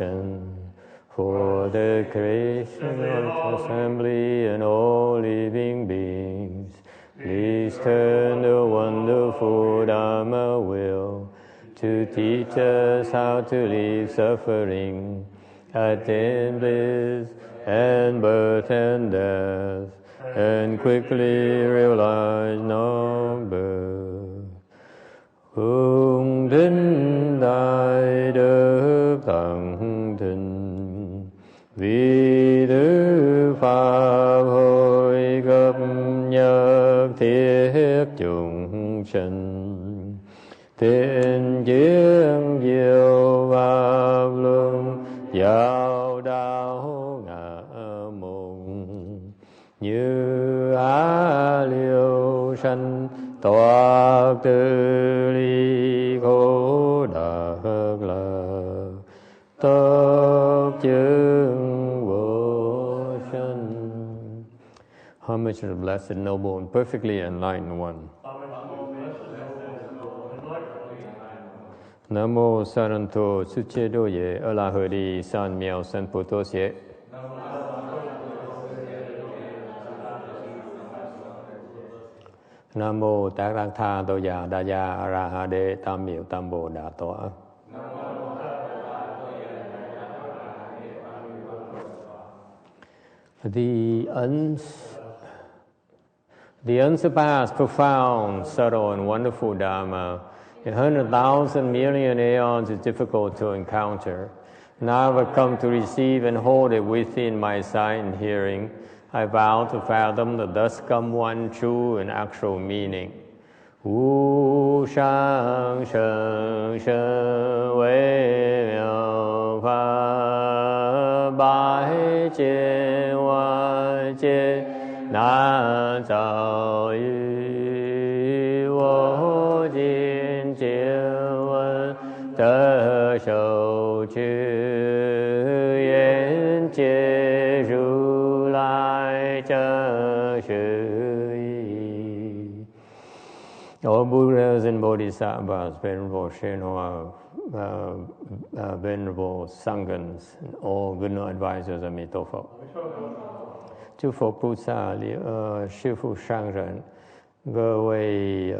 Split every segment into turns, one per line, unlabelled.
compassion for the creation of assembly and all living beings. Please turn the wonderful Dharma will to teach us how to leave suffering, attain bliss and birth and death, and quickly realize non-birth. Hướng đến đại đức thắng thịnh, vì đức pháp hội cấp nhất thiết chúng sinh, thiện chiến diệu pháp luân giáo đạo ngã môn, như á liêu sanh toát từ ly khổ đắc lạc, tất chứng vô sanh. Homage to the Blessed, Noble, and Perfectly Enlightened One. Nam mô Saranto Suchedoye Alahari San Miao San Potosye. Nam mô Tát Đắc Tha Tô Già Đa Gia A Ra Ha Đê Tam Miệu Tam Bồ Đà Tọa. The unsurpassed, profound, subtle, and wonderful Dharma, 100,000 million aeons is difficult to encounter. Now I've come to receive and hold it within my sight and hearing. I vow to fathom the thus come one true and actual meaning. Wu shang sheng sheng wei miao fa bai jian wan jian nan zao yu wo jin jian wen de shou ju yan jie ru lai zheng shu yi. All Buddhas and Bodhisattvas, Venerable Shenhua, Venerable Sanghas, and all good advisors of Mitofo. 诸佛菩萨、师父上人、各位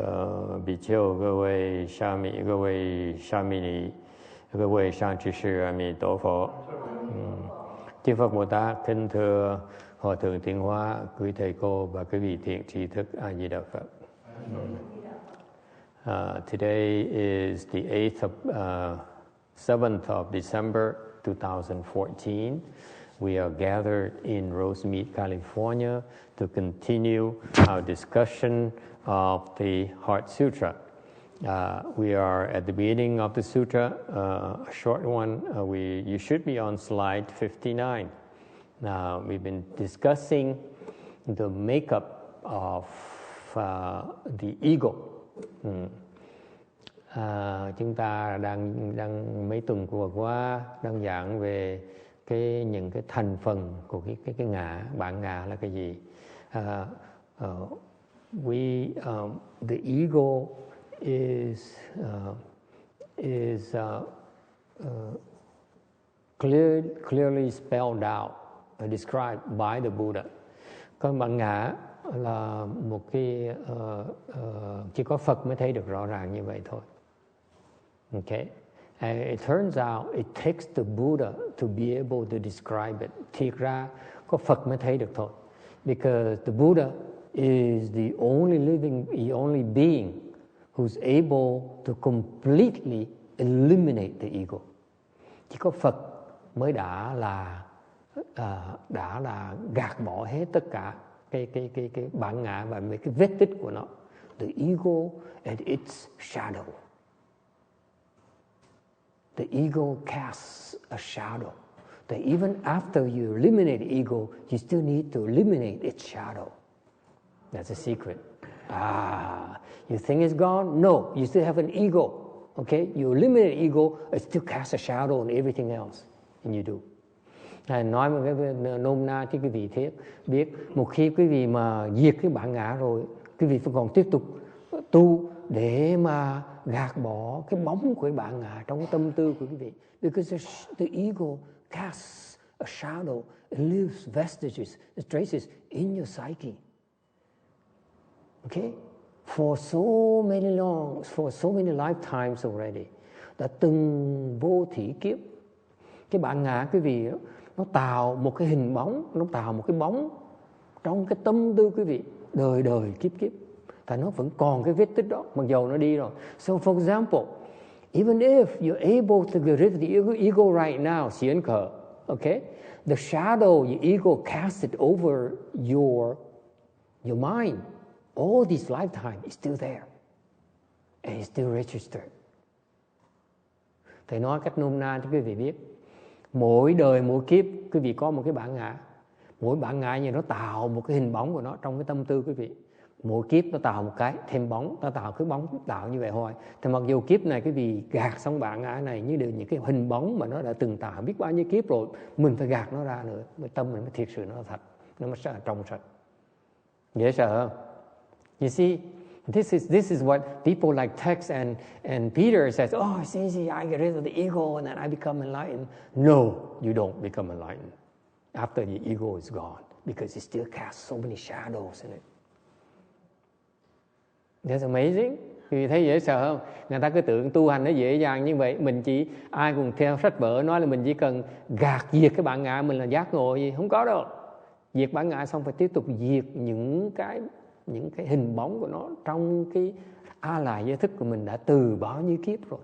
比丘、各位沙弥、各位沙弥尼、各位上智sư A Di Đà Phật. Chư Phật Bồ Tát, kính thưa Hòa thượng Tiến Hóa, quý thầy cô và quý vị thiện tri thức A Di Đà Phật. Today is the 7th of December 2014. We are gathered in Rosemead, California to continue our discussion of the Heart Sutra. We are at the beginning of the sutra, a short one. You should be on slide 59. Now, we've been discussing the makeup of the ego. Chúng ta đang mấy tuần vừa qua đang giảng về những cái thành phần của cái ngã, bản ngã là cái gì? The ego is clearly spelled out, described by the Buddha. Còn bản ngã là một cái chỉ có Phật mới thấy được rõ ràng như vậy thôi. Okay. And it turns out it takes the Buddha to be able to describe it. Thiệt ra có Phật mới thấy được thôi. Because the Buddha is the only being who's able to completely eliminate the ego. Chỉ có Phật mới đã là gạt bỏ hết tất cả cái bản ngã và mấy cái vết tích của nó. The ego and its shadow. The ego casts a shadow. That even after you eliminate the ego, you still need to eliminate its shadow. That's a secret. You think it's gone? No, you still have an ego. Okay, you eliminate ego, it still casts a shadow on everything else, and you do. Nói một cái nôm na cho quý vị biết, một khi quý vị mà diệt cái bản ngã rồi, quý vị phải còn tiếp tục tu
để mà gạt bỏ cái bóng của bạn ngã trong tâm tư của quý vị. Because the ego casts a shadow, it leaves vestiges, it traces in your psyche. Okay? For so many lifetimes already. Đã từng vô thỉ kiếp. Cái bạn ngã quý vị đó, nó tạo một cái hình bóng, nó tạo một cái bóng trong cái tâm tư quý vị, đời đời kiếp kiếp. Tại nó vẫn còn cái vết tích đó, mặc dầu nó đi rồi. So for example, even if you're able to get rid of the ego right now, xiên khờ, okay? The shadow, your ego casts it over your mind. All this lifetime is still there. And it's still registered. Thầy nói cách nôm na cho quý vị biết. Mỗi đời, mỗi kiếp, quý vị có một cái bản ngã. Mỗi bản ngã như nó tạo một cái hình bóng của nó trong cái tâm tư quý vị. Mỗi kiếp nó tạo một cái, thêm bóng, nó tạo cái bóng, tạo như vậy thôi. Thì mặc dù kiếp này quý vị gạt xong bản ngã này, như đều những cái hình bóng mà nó đã từng tạo biết bao nhiêu kiếp rồi, mình phải gạt nó ra nữa. Mới tâm mình mới thiệt sự nó thật, nó mới trong sạch. Dễ sợ không? You see, this is what people like Tex and Peter says, oh, it's easy, I get rid of the ego and then I become enlightened. No, you don't become enlightened after the ego is gone, because it still casts so many shadows in it. That's amazing. Vì thấy dễ sợ không? Người ta cứ tưởng tu hành nó dễ dàng như vậy. Mình chỉ, ai cũng theo sách vở nói là mình chỉ cần gạt diệt cái bản ngã mình là giác ngộ gì. Không có đâu. Diệt bản ngã xong phải tiếp tục diệt những cái hình bóng của nó trong cái a lại giới thức của mình đã từ bao nhiêu kiếp rồi.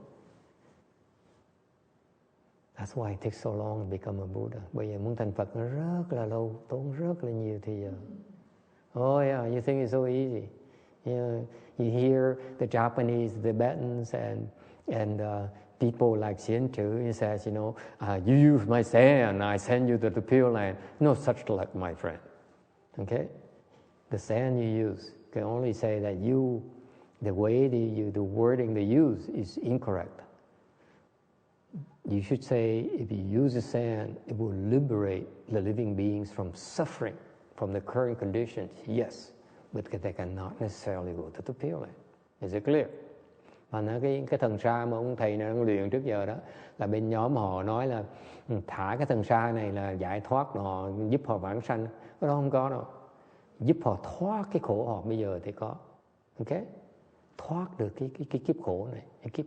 That's why it takes so long to become a Buddha. Bây giờ muốn thành Phật nó rất là lâu, tốn rất là nhiều thời giờ. Oh yeah, you think it's so easy. You hear the Japanese, the Tibetans, and people like Xian Chu, he says, you use my sand, I send you to the Pure Land. No such luck, my friend. Okay? The sand you use can only say that the way the wording they use is incorrect. You should say, if you use the sand, it will liberate the living beings from suffering, from the current conditions. Yes. But they cannot necessarily go to the Pure Land. Is it clear? Và cái thần sa mà ông thầy này đang luyện trước giờ đó, là bên nhóm họ nói là thả cái thần sa này là giải thoát họ, giúp họ vãng sanh. Cái đó không có đâu. Giúp họ thoát cái khổ họ bây giờ thì có. Ok? Thoát được cái kiếp khổ này, cái kiếp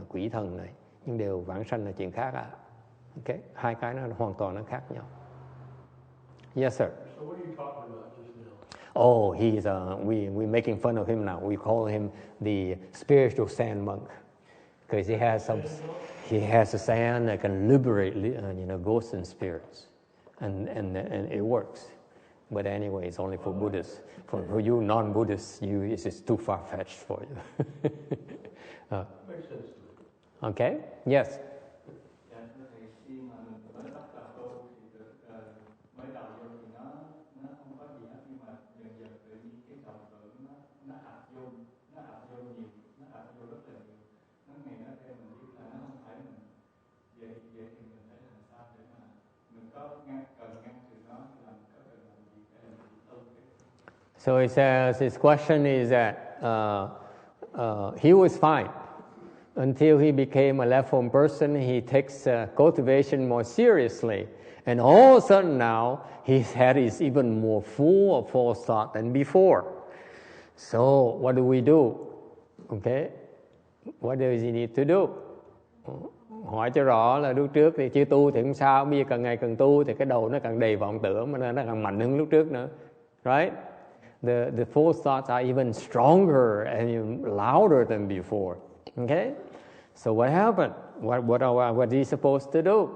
quỷ thần này. Nhưng đều vãng sanh là chuyện khác à. Ok? Hai cái nó hoàn toàn nó khác nhau. Yes, sir.
So what are you talking about just now?
Oh, he's we're making fun of him now. We call him the spiritual sand monk because he has a sand that can liberate ghosts and spirits, and it works. But anyway, it's only for Buddhists. For you non-Buddhists, it's too far-fetched for you.
Makes sense to me.
Okay. Yes. So he says his question is that he was fine until he became a left-form person. He takes cultivation more seriously, and all of a sudden now his head is even more full of false thought than before. So what do we do? Okay, what does he need to do? Hỏi cho rõ là lúc trước thì chưa tu thì không sao, bây giờ càng ngày càng tu thì cái đầu nó càng đầy vọng tưởng, mà nó càng mạnh hơn lúc trước nữa, right? The false thoughts are even stronger and even louder than before. Okay, so what happened? What is he supposed to do?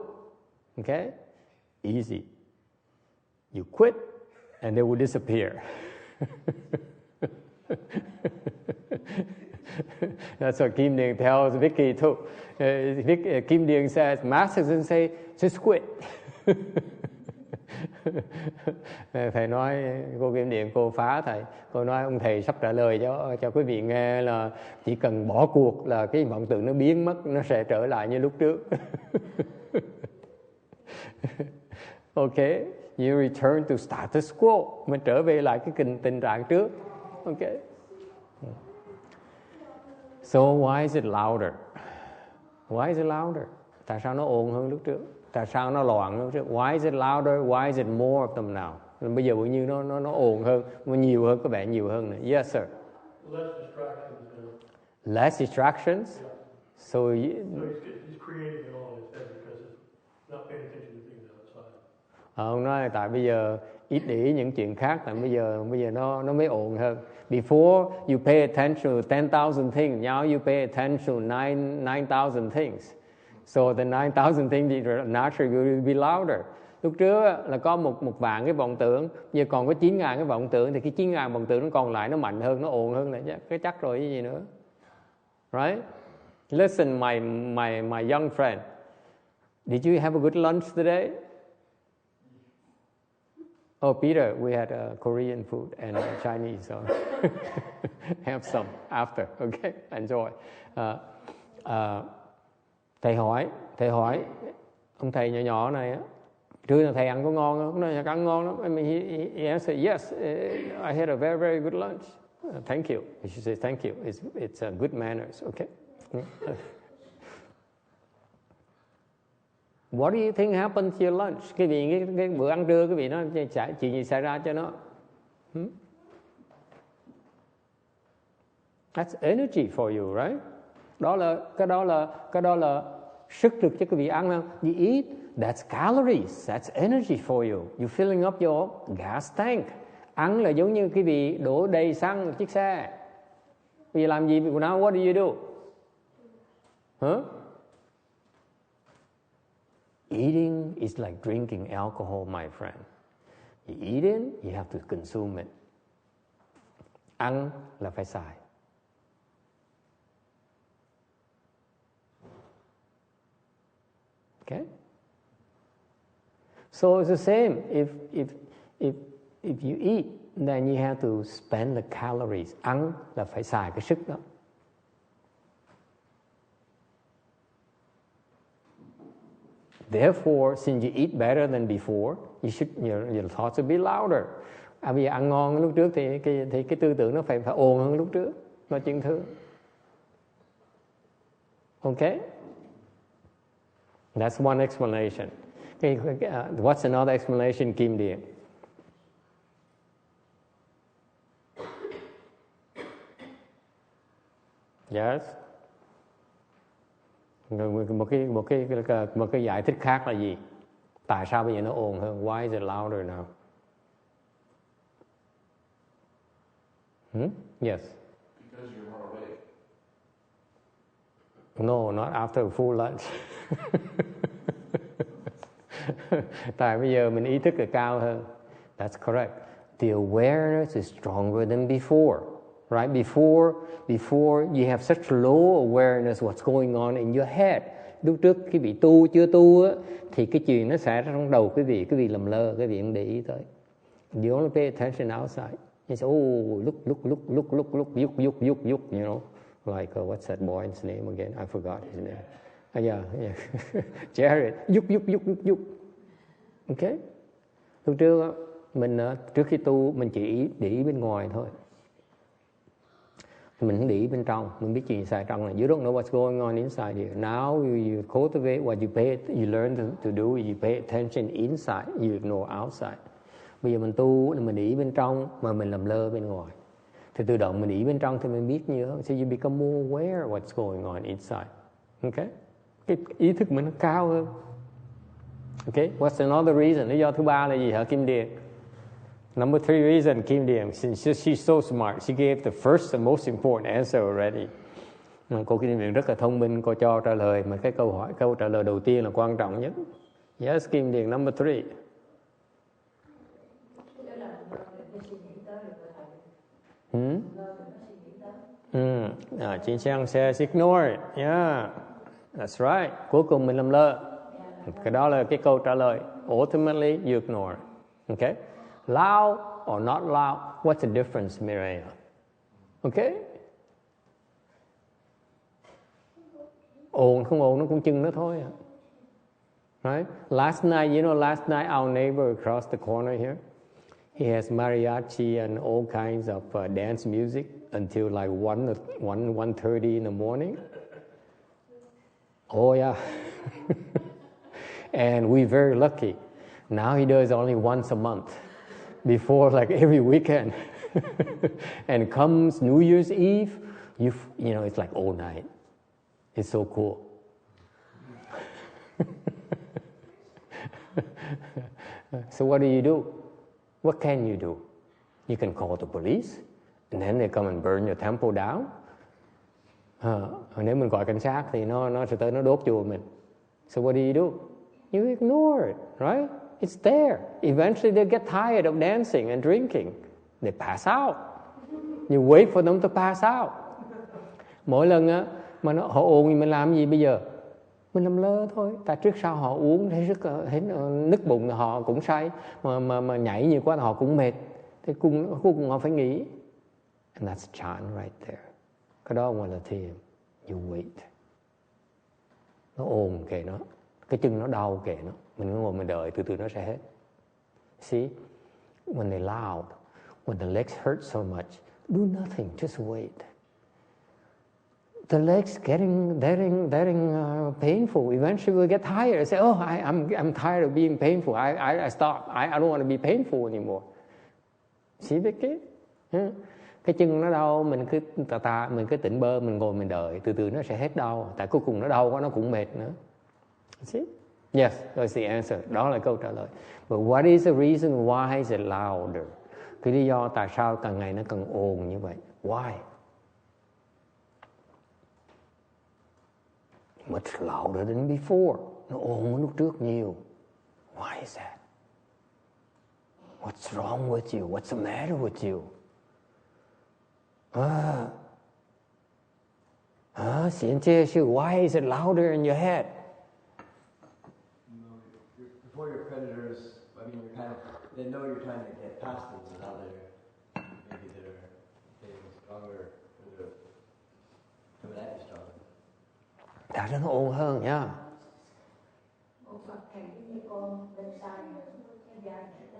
Okay, easy. You quit, and they will disappear. That's what Kim Điền tells Vicky too. Kim Điền says, Master doesn't say, just quit. Thầy nói, cô Kim Điền, cô phá thầy. Cô nói, ông thầy sắp trả lời cho quý vị nghe là chỉ cần bỏ cuộc là cái vọng tưởng nó biến mất, nó sẽ trở lại như lúc trước. Okay, you return to status quo. Mình trở về lại cái tình trạng trước. Okay. So why is it louder? Why is it louder? Tại sao nó ồn hơn lúc trước? Tại sao nó loạn hơn lúc trước? Why is it louder? Why is it more of them now? Bây giờ bao nhiêu nó ồn hơn, nó nhiều hơn, có vẻ nhiều hơn nữa. Yes, sir.
Less distractions now.
Less distractions.
Yeah.
So
he's creating it all in his head because he's not paying attention to things outside.
Ông nói tại bây giờ ít để ý những chuyện khác, tại bây giờ nó mới ồn hơn. Before you pay attention to 10,000 things, now you pay attention to 9,000 things. So the 9,000 things naturally will be louder. Lúc trước là có một vạn cái vọng tưởng, giờ còn có 9.000 cái vọng tưởng, thì cái 9.000 vọng tưởng nó còn lại nó mạnh hơn, nó ồn hơn là cái chắc rồi cái gì nữa. Right? Listen, my young friend, did you have a good lunch today? Oh, Peter, we had Korean food and Chinese, so have some after, okay? Enjoy. Thầy hỏi, ông thầy nhỏ này á, trưa là thầy ăn có ngon không? Ông nói ăn ngon lắm. I mean, he answered, yes, I had a very, very good lunch. Thank you. He should say thank you. It's good manners, okay? What do you think happened to your lunch? Cái bữa ăn trưa, cái vị nó chuyện gì xảy ra cho nó? That's energy for you, right? Cái đó là sức lực cho cái vị ăn không? You eat, that's calories, that's energy for you. You filling up your gas tank. Ăn là giống như cái vị đổ đầy xăng chiếc xe. Bây giờ làm gì? Now what do you do? Eating is like drinking alcohol, my friend. You eat it, you have to consume it. Ăn là phải xài. Okay? So it's the same. If you eat, then you have to spend the calories. Ăn là phải xài cái sức đó. Therefore, since you eat better than before, your thoughts will be louder. Bây giờ ăn ngon lúc trước thì cái tư tưởng nó phải ồn hơn lúc trước. Nói chuyện thứ. Okay? That's one explanation. What's another explanation, Kim Điền? Yes. Một cái giải thích khác là gì? Tại sao bây giờ nó ồn hơn? Why is it louder now? Yes.
Because you're more awake.
No, not after a full lunch. Tại bây giờ mình ý thức là cao hơn. That's correct. The awareness is stronger than before. Right? Before you have such low awareness what's going on in your head. Lúc trước cái vị tu chưa tu á, thì cái chuyện nó xảy ra trong đầu cái vị lầm lơ, cái vị không để ý tới. You only pay attention outside. You say, oh, look, yuk, you know, like what's that boy's name again? I forgot his name. Yeah, Jared. Yuk. Okay. Lúc trước mình trước khi tu mình chỉ để ý bên ngoài thôi. Mình không để ý bên trong, mình biết chuyện xảy trong này. You don't know what's going on inside here. Now you cultivate what you learn to do. You pay attention inside. You ignore outside. Bây giờ mình tu là mình để ý bên trong mà mình làm lơ bên ngoài. Thì tự động mình để ý bên trong thì mình biết nhiều hơn. So you become more aware of what's going on inside. Okay? Cái ý thức mình nó cao hơn. Okay? What's another reason? Lý do thứ ba là gì hả Kim Điền? Number 3 reason, Kim Điền, since she's so smart, she gave the first and most important answer already. Cô Kim Điền rất là thông minh, cô cho trả lời, mà cái câu trả lời đầu tiên là quan trọng nhất. Yes, Kim Điền, number 3. Chính Sang says ignore it. Yeah, that's right. Cuối cùng mình làm lơ. Cái đó là cái câu trả lời. Ultimately, you ignore. Okay? Loud or not loud, what's the difference, Mireya? Okay? Ồn không ồn nó cũng chừng nó thôi. Right? Last night, our neighbor across the corner here, He has mariachi and all kinds of dance music until like 1:30 in the morning. Oh yeah. And we're very lucky. Now he does only once a month. Before, like every weekend. And comes New Year's Eve, you know, it's like all night. It's so cool. So what do? What can you do? You can call the police, and then they come and burn your temple down. Nếu mình gọi cảnh sát thì nó sẽ tới nó đốt chùa mình. So what do? You ignore it, right? It's there. Eventually they get tired of dancing and drinking. They pass out. You wait for them to pass out. Mỗi lần á mà họ ồn thì mình làm gì bây giờ? Mình làm lơ thôi. Tại trước sau họ uống thấy nức bụng họ cũng say, mà nhảy nhiều quá họ cũng mệt. Thế cuối cùng họ phải nghỉ. And that's chant right there. Cái đó gọi là thiền. You wait. Nó ồn kệ nó. Cái chân nó đau kệ nó. Mình ngồi mình đợi, từ từ nó sẽ hết. See, when they're loud, when the legs hurt so much, do nothing, just wait. The legs getting painful. Eventually we'll get tired. I say, oh, I'm tired of being painful. I stop. I don't want to be painful anymore. See the kid? Cái chân nó đau, mình cứ tỉnh bơ, mình ngồi mình đợi, từ từ nó sẽ hết đau. Tại cuối cùng nó đau quá nó cũng mệt nữa. See? Yes, that's the answer. Đó là câu trả lời. But what is the reason why is it louder? Cái lý do tại sao càng ngày nó càng ồn như vậy? Why? Much louder than before. Nó ồn hơn lúc trước nhiều. Why is that? What's wrong with you? What's the matter with you? Why is it louder in your head?
Before your creditors, I mean, they know you're trying to get past them, so now maybe they're getting stronger, they're coming at you stronger.
Tại nó ồn hơn nha.
Một Phật thầy như con bên sai và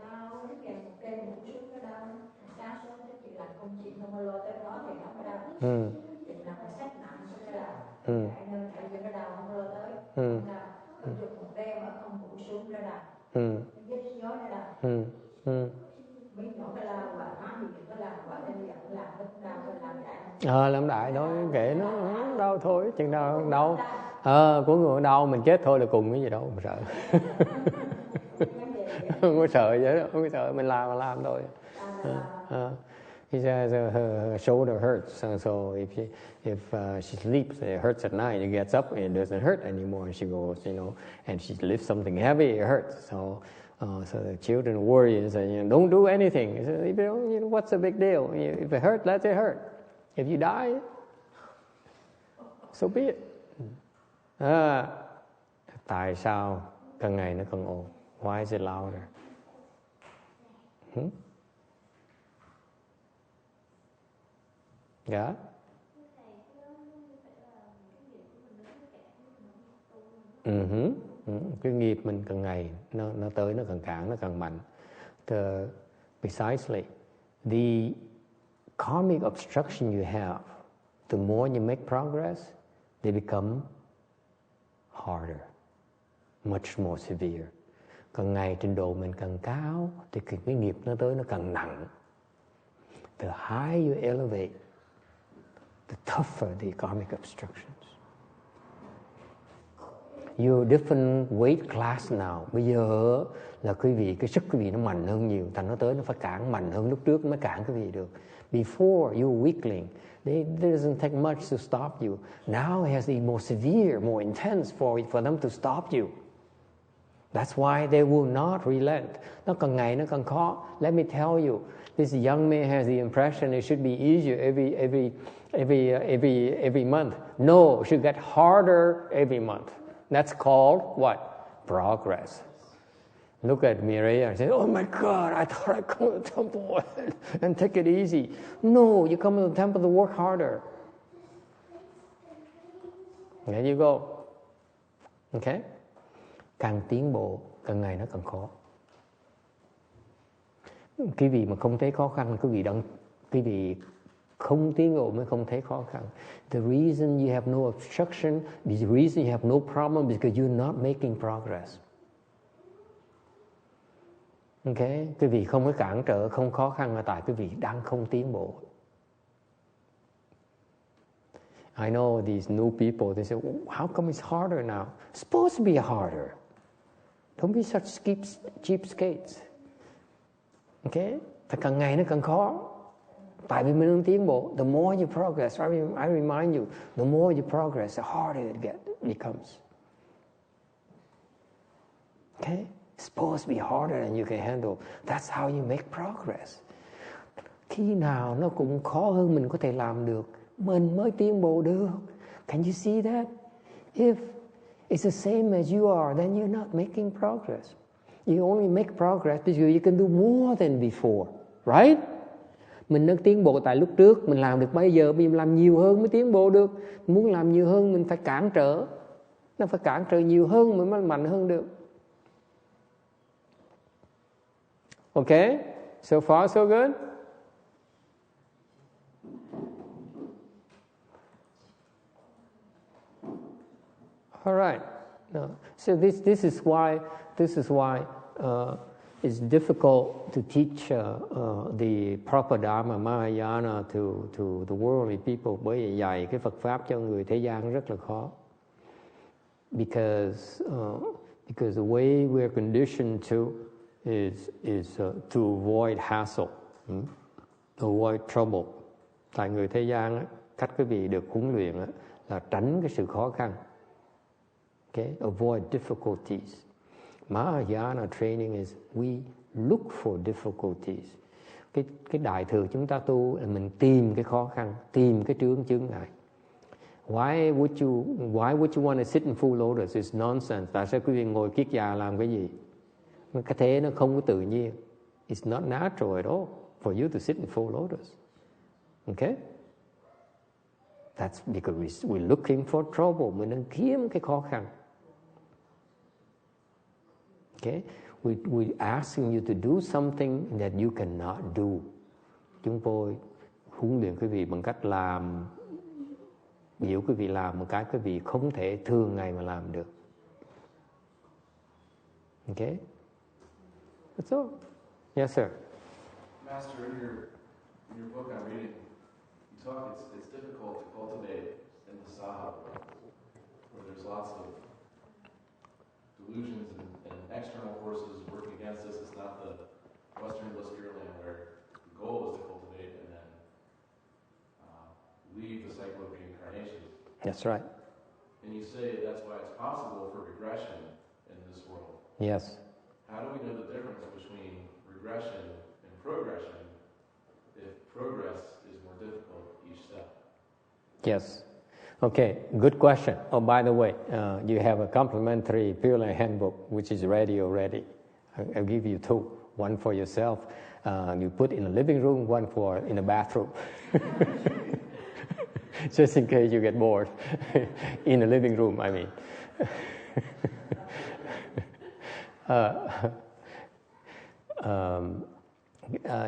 đau, nó kèm một cây một xuống cái đau, xa xuống cái chuyện làm công chuyện không lo tới đó thì nó mới đau. Chuyện làm phải sách nặng xuống cái đau, tại nên tại vì cái đau không lo tới, không đau. Chụp một đêm ở không cũng xuống cái đau, cái gió nó đau. Mấy nhỏ cái lao và nói gì cái lao và nên giận làm nó đau phải làm đại.
Làm đại đó, kệ nó đau thôi, chừng nào đau. Của người đau mình chết thôi là cùng cái gì đâu mà sợ. Không có sợ vậy đó, không có sợ, mình làm thôi. He says her shoulder hurts, and so if she sleeps, it hurts at night. She gets up, it doesn't hurt anymore. And she goes, and she lifts something heavy, it hurts. So the children worry and say, don't do anything. He says, what's the big deal? If it hurts, let it hurt. If you die, so be it. Tại sao càng ngày nó càng ồn? Why is it louder? Yeah. Cái nghiệp mình càng ngày nó tới, nó càng cản, nó càng mạnh. Precisely, the karmic obstruction you have, the more you make progress, they become harder, much more severe. Càng ngày trình độ mình càng cao thì cái nghiệp nó tới nó càng nặng. The higher you elevate, the tougher the karmic obstructions. You're different weight class now. Bây giờ là cái sức quý vị nó mạnh hơn nhiều, thành nó tới nó phải cản mạnh hơn lúc trước mới cản quý vị được. Before you were weakling, it doesn't take much to stop you. Now it has to be more severe, more intense for them to stop you. That's why they will not relent. Nó càng ngày nó càng khó. Let me tell you, this young man has the impression it should be easier every month. No, it should get harder every month. That's called what? Progress. Look at Mireya and say, oh my God, I thought I'd come to the temple and take it easy. No, you come to the temple to work harder. There you go. Okay? Càng tiến bộ, càng ngày nó càng khó. Quý vị mà không thấy khó khăn, quý vị không tiến bộ mới không thấy khó khăn. The reason you have no obstruction, the reason you have no problem is because you're not making progress. Okay? Quý vị không có cản trở, không khó khăn là tại quý vị đang không tiến bộ. I know these new people, they say, how come it's harder now? It's supposed to be harder. Don't be such cheapskates. Okay? Phải càng ngày nó càng khó. Tại vì mình đang tiến bộ. The more you progress, I remind you, the more you progress, the harder it becomes. Okay? It's supposed to be harder than you can handle. That's how you make progress. Khi nào nó cũng khó hơn mình có thể làm được, mình mới tiến bộ được. Can you see that? If it's the same as you are, then you're not making progress. You only make progress because you can do more than before, right? Mình đang tiến bộ tại lúc trước, mình làm được bây giờ, mình làm nhiều hơn mới tiến bộ được. Muốn làm nhiều hơn, mình phải cản trở. Nó phải cản trở nhiều hơn mới mạnh hơn được. Okay? So far, so good? All right. No. So this is why it's difficult to teach the proper Dharma Mahayana to the worldly people. Bởi vì dạy cái Phật pháp cho người thế gian rất là khó. Because the way we're conditioned is to avoid hassle, to avoid trouble. Tại người thế gian cách quý vị được huấn luyện là tránh cái sự khó khăn. Okay, avoid difficulties. Mahayana training is we look for difficulties. Cái đại thừa chúng ta tu là mình tìm cái khó khăn, tìm cái chướng ngại. Why would you want to sit in full lotus? It's nonsense. Tại sao quý vị ngồi kiết già làm cái gì? Cái thế nó không có tự nhiên. It's not natural at all for you to sit in full lotus. Okay? That's because we're looking for trouble. Mình đang kiếm cái khó khăn. Okay? We're asking you to do something that you cannot do. Chúng tôi huấn luyện quý vị bằng cách làm, biểu quý vị làm một cái quý vị không thể thường ngày mà làm được. Okay? That's all. Yes, sir.
Master, in your book I'm reading, you talk it's difficult to cultivate in the Saha, where there's lots of delusions and external forces working against us. It's not the Western Bliss Pure Land where the goal is to cultivate and then leave the cycle of reincarnation.
That's right.
And you say that's why it's possible for regression in this world.
Yes.
How do we know the difference between regression and progression if progress is more difficult each step?
Yes. Okay, good question. Oh, by the way, you have a complimentary Pure Land handbook, which is ready already. I'll give you two. One for yourself. You put in the living room, one for in the bathroom. Just in case you get bored. In the living room, I mean.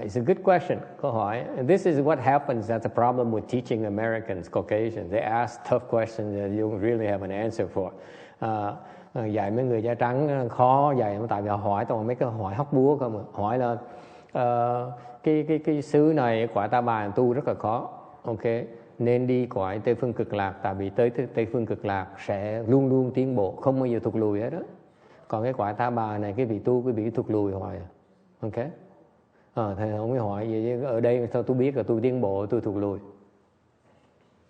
It's a good question. Câu hỏi. This is what happens. That's a problem with teaching Americans, Caucasians. They ask tough questions that you don't really have an answer for. Dạy mấy người da trắng khó dạy, tại vì họ hỏi toàn mấy cái hỏi hóc búa không. Hỏi là cái xứ này quả Ta Bà tu rất là khó. Ok, nên đi cõi Tây Phương Cực Lạc, tại vì tới Tây Phương Cực Lạc sẽ luôn luôn tiến bộ, không bao giờ thụt lùi hết đó. Còn cái quả Ta Bà này, cái vị tu cái bị thụt lùi hoài. Ok. Thầy không có hỏi gì, ở đây sao tôi biết là tôi tiến bộ, tôi thụt lùi.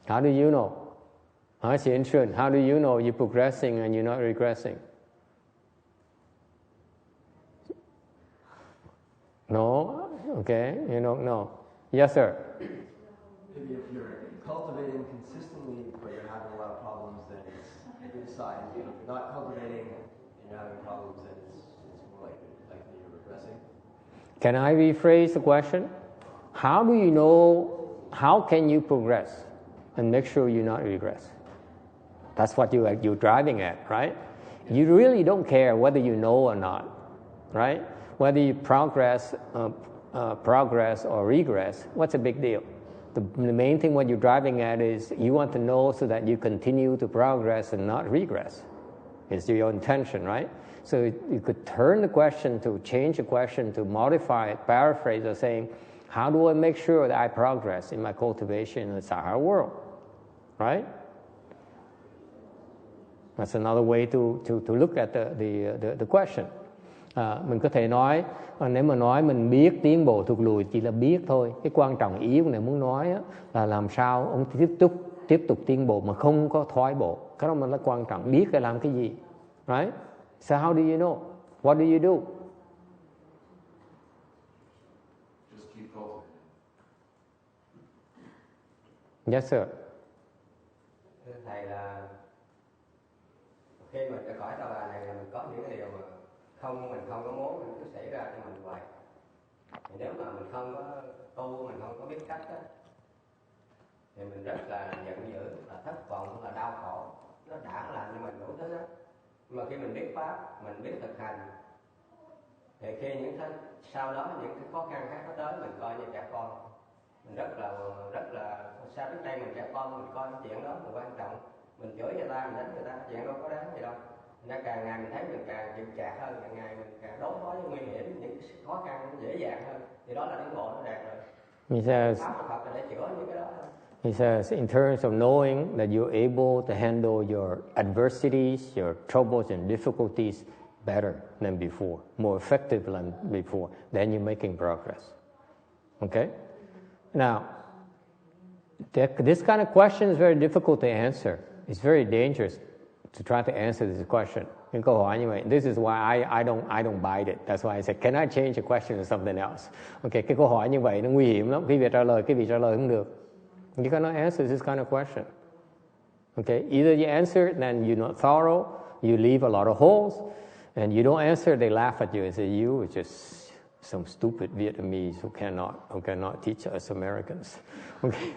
How do you know? Hỏi chị Insurance, how do you know you're progressing and you're not regressing? No? Okay, you don't know. Yes, sir.
Maybe if you're cultivating consistently but you're having a lot of problems, then it's a good sign. If you're not cultivating and you're having problems, then it's more likely you're regressing.
Can I rephrase the question? How do you know, how can you progress and make sure you're not regress? That's what you're driving at, right? You really don't care whether you know or not, right? Whether you progress progress or regress, what's a big deal? The main thing what you're driving at is you want to know so that you continue to progress and not regress. It's your intention, right? So you could turn the question to change the question to modify it, paraphrase or saying, how do I make sure that I progress in my cultivation in the Sahara world? Right? That's another way to look at the question. Mình có thể nói, nếu mà nói mình biết tiến bộ thụt lùi chỉ là biết thôi. Cái quan trọng ý của này muốn nói là làm sao ông tiếp tục tiến bộ mà không có thoái bộ. Cái đó mới là quan trọng. Biết là làm cái gì. Right? So how do you know? What do you do?
Just keep cultivating.
Yes, sir.
Thưa thầy là khi mình ra khỏi tòa bà này là mình có những cái điều mà mình không có muốn mình cứ xảy ra cho mình hoài. Thì nếu mà mình không có tu, mình không có biết cách đó, thì mình rất là giận dữ, là thất vọng, là đau khổ. Nó đã làm cho mình đủ thứ đó. Nhưng mà khi mình biết pháp, mình biết thực hành, thì khi sau đó những cái khó khăn khác nó tới, mình coi như trẻ con. Mình rất là sao trước đây mình trẻ con, mình coi cái chuyện đó là quan trọng. Mình chửi người ta, mình đánh người ta, chuyện đâu có đáng gì đâu. Nên càng ngày mình thấy mình càng chịu chạc hơn, càng ngày mình càng đối phó với nguy hiểm, những cái khó khăn nó dễ dàng hơn. Thì đó là tiến bộ nó đạt rồi. Pháp Phật là để chữa những cái đó thôi.
He says, in terms of knowing that you're able to handle your adversities, your troubles and difficulties better than before, more effective than before, then you're making progress. Okay? Now, this kind of question is very difficult to answer. It's very dangerous to try to answer this question. Những câu hỏi như vậy. This is why I don't bite it. That's why I said, can I change the question to something else? Okay, cái câu hỏi như vậy nó nguy hiểm lắm. Quý vị trả lời không được. You cannot answer this kind of question. Okay, either you answer it, then you're not thorough, you leave a lot of holes, and you don't answer, they laugh at you and say, you are just some stupid Vietnamese who cannot teach us Americans. Okay,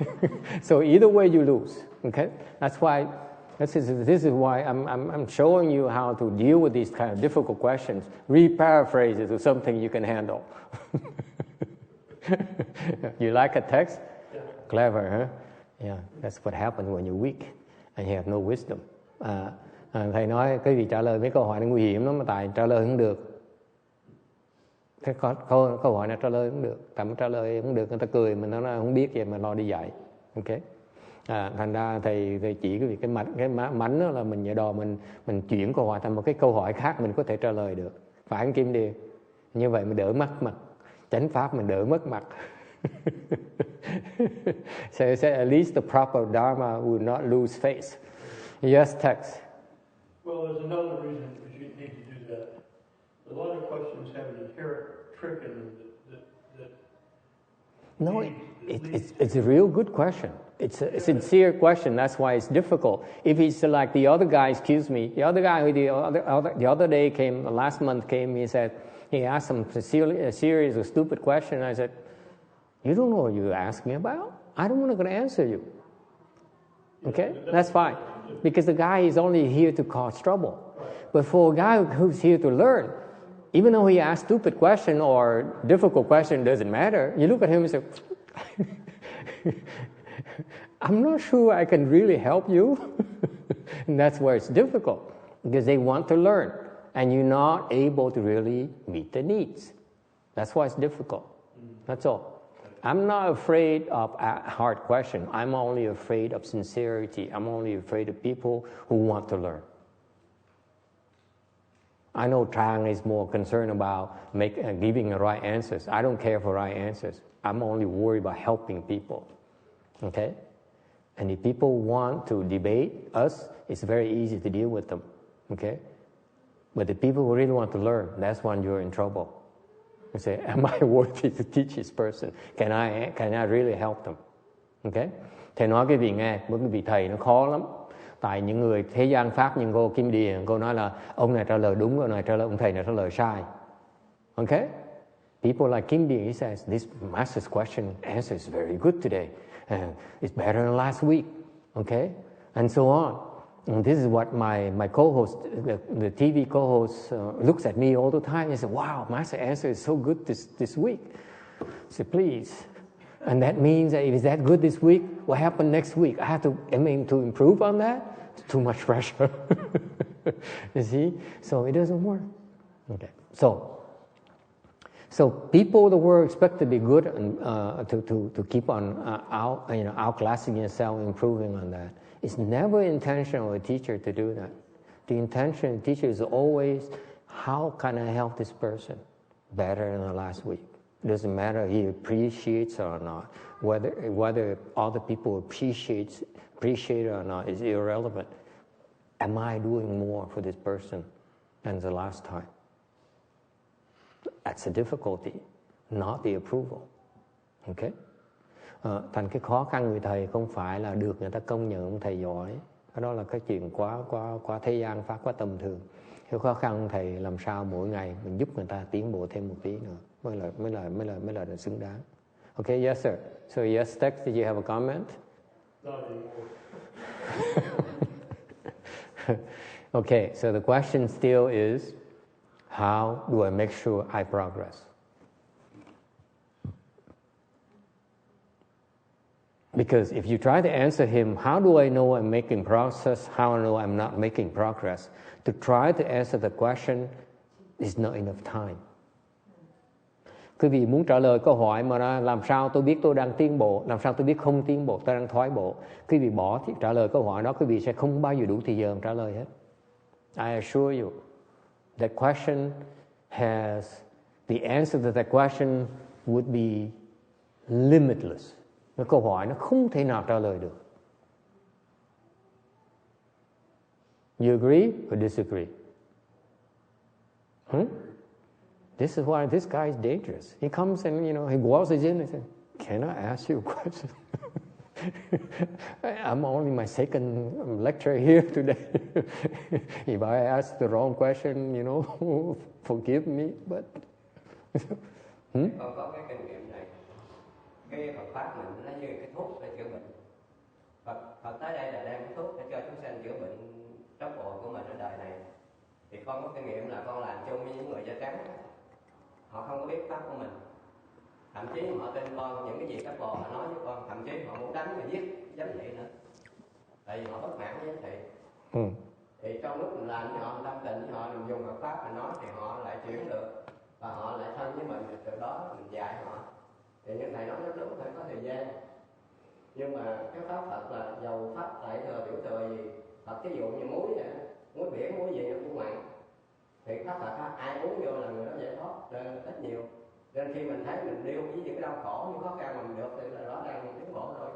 so either way you lose. Okay, that's why this is why I'm showing you how to deal with these kind of difficult questions. Re-paraphrase it to something you can handle. You like a text? Clever, huh? Yeah, that's what happens when you're weak and you have no wisdom. Thầy nói cái gì trả lời mấy câu hỏi nó nguy hiểm lắm mà tại trả lời không được. Cái câu hỏi này trả lời không được, tại trả lời không được người ta cười mình nói không biết vậy mà lo đi dạy. Ok. Thành ra thầy chỉ cái mánh đó là mình nhờ đò mình chuyển câu hỏi thành một cái câu hỏi khác mình có thể trả lời được. Phải không Kim Điền? Như vậy mình đỡ mất mặt. Chánh pháp mình đỡ mất mặt. So at least the proper Dharma will not lose face. Yes, Tex.
Well, there's another reason you need to do that. A lot of questions have an inherent trick in them that
No, it's a real good question. It's a sincere question. That's why it's difficult. If it's like the other guy, excuse me, the other guy who the other day came, last month came, he said, he asked some series of stupid questions. I said, you don't know what you ask me about? I don't want to answer you. Okay? That's fine. Because the guy is only here to cause trouble. But for a guy who's here to learn, even though he asks stupid question or difficult question, doesn't matter. You look at him and say, I'm not sure I can really help you. And that's where it's difficult. Because they want to learn. And you're not able to really meet the needs. That's why it's difficult. That's all. I'm not afraid of a hard question. I'm only afraid of sincerity. I'm only afraid of people who want to learn. I know Trang is more concerned about giving the right answers. I don't care for right answers. I'm only worried about helping people. Okay? And if people want to debate us, it's very easy to deal with them. Okay? But the people who really want to learn, that's when you're in trouble. You say, am I worthy to teach this person? Can I really help them? Okay? Thầy nói cái vị nghe, bởi vì thầy nó khó lắm. Tại những người thế gian Pháp như cô Kim Điền, cô nói là ông này trả lời đúng, ông này trả lời, ông thầy này trả lời sai. Okay? People like Kim Điền, he says, this master's question answer is very good today. And it's better than last week. Okay? And so on. And this is what my co-host, the TV co-host, looks at me all the time and says, wow, Master answer is so good this week. So please. And that means that if it's that good this week, what happened next week? I have to improve on that? It's too much pressure. You see? So it doesn't work. Okay. So people in the world expect to be good and to keep on outclassing yourself, improving on that. It's never intention of a teacher to do that. The intention of the teacher is always, how can I help this person better than the last week? It doesn't matter if he appreciates it or not. Whether other people appreciate it or not is irrelevant. Am I doing more for this person than the last time? That's a difficulty, not the approval. Okay? Thành cái khó khăn người thầy không phải là được người ta công nhận ông thầy giỏi. Cái đó là cái chuyện quá thế gian pháp, quá tầm thường. Cái khó khăn thầy làm sao mỗi ngày mình giúp người ta tiến bộ thêm một tí nữa mới là xứng đáng. Okay, yes sir. So yes, Tex, did you have a comment?
Not anymore.
Okay, so the question still is, how do I make sure I progress? Because if you try to answer him, how do I know I'm making progress? How do I know I'm not making progress? To try to answer the question is not enough time. Quý vị muốn trả lời câu hỏi mà làm sao tôi biết tôi đang tiến bộ, làm sao tôi biết không tiến bộ, tôi đang thoái bộ. Quý vị bỏ thì trả lời câu hỏi đó, quý vị sẽ không bao giờ đủ thời giờ trả lời hết. I assure you, that question has, the answer to that question would be limitless. Cái câu hỏi nó không thể nào trả lời được. You agree or disagree? This is why this guy is dangerous. He comes and, he waltzes in and says, can I ask you a question? I'm only my second lecture here today. If I ask the wrong question, forgive me, but...
Con có cái kinh nghiệm này. Cái Phật Pháp mình nó như cái thuốc để chữa bệnh. Phật tới đây là đem cái thuốc để cho chúng sanh chữa bệnh trót bội của mình ở đời này. Thì con có kinh nghiệm là con làm chung với những người da trắng. Họ không có biết Pháp của mình. Thậm chí họ tin con những cái gì các bồ họ nói với con, thậm chí họ muốn đánh và giết giám thị nữa. Tại vì họ bất mãn với giám thị. Thì trong lúc mình làm với họ, tâm tình với họ, mình dùng Phật Pháp mình nói thì họ lại chuyển được. Và họ lại thân với mình, từ đó mình dạy họ. Thì như thầy nói rất đúng, phải có thời gian. Nhưng mà cái Pháp Phật là dầu Pháp tại thừa tiểu thừa gì, Phật ví dụ như muối vậy, muối biển, muối gì nó cũng mặn. Thì Pháp Phật ai uống vô là người đó giải thoát, ít nhiều. Nên khi mình thấy mình điêu với những cái đau khổ, những khó khăn mà mình được thì là đó đang tiến bộ rồi.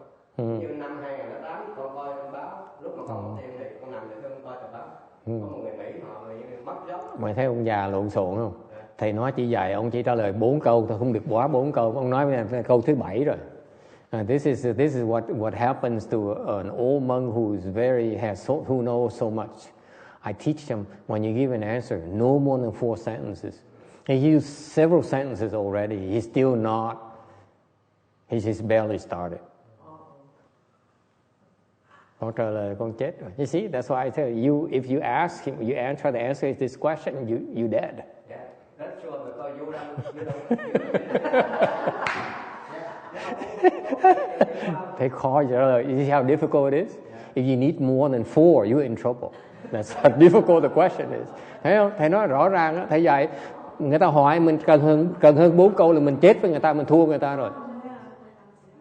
Như năm 2008 con coi báo, lúc mà con có tiền thì con nằm để thương coi tờ báo. Có một người Mỹ họ mất job.
Mày thấy ông già lộn xộn không? Thầy nói chỉ dạy, ông chỉ trả lời 4 câu thôi, không được quá 4 câu. Ông nói câu thứ 7 rồi. This is what happens to an old monk who knows so much. I teach him, when you give an answer, no more than 4 sentences. He used several sentences already. He's still not. He's just barely started. Con trả lời con chết rồi. You see, that's why I tell you, if you ask him, you try to answer this question, you dead.
Yeah, that's sure, because you don't.
Thấy khó trả lời. You see how difficult it is? If you need more than 4, you're in trouble. That's how difficult the question is. Thấy không? Thầy nói rõ ràng á, thầy dạy người ta hỏi mình cần hơn 4 câu là mình chết với người ta, mình thua người ta rồi.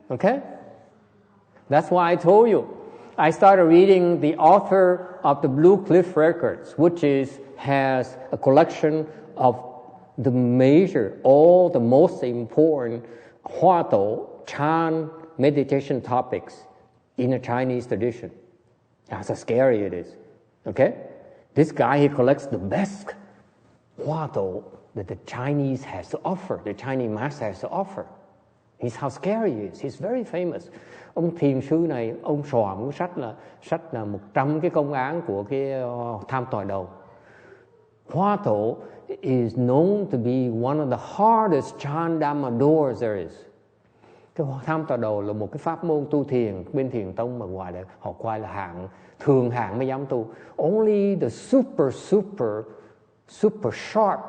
Okay? That's why I told you. I started reading the author of the Blue Cliff Records, which has a collection of all the most important Hoa Tổ, Chan meditation topics in a Chinese tradition. That's how scary it is. Okay? This guy, he collects the best Hoa Tổ that the Chinese has to offer, the Chinese master has to offer. He's how scary he is. He's very famous. Ông thiền sư này, ông soạn một sách là 100 cái công án của cái tham tòa đầu. Hoa Tổ is known to be one of the hardest Chan Dhamma doors there is. Cái tham tòa đầu là một cái pháp môn tu thiền bên thiền tông mà ngoài là họ coi là thường hạng mới dám tu. Only the super sharp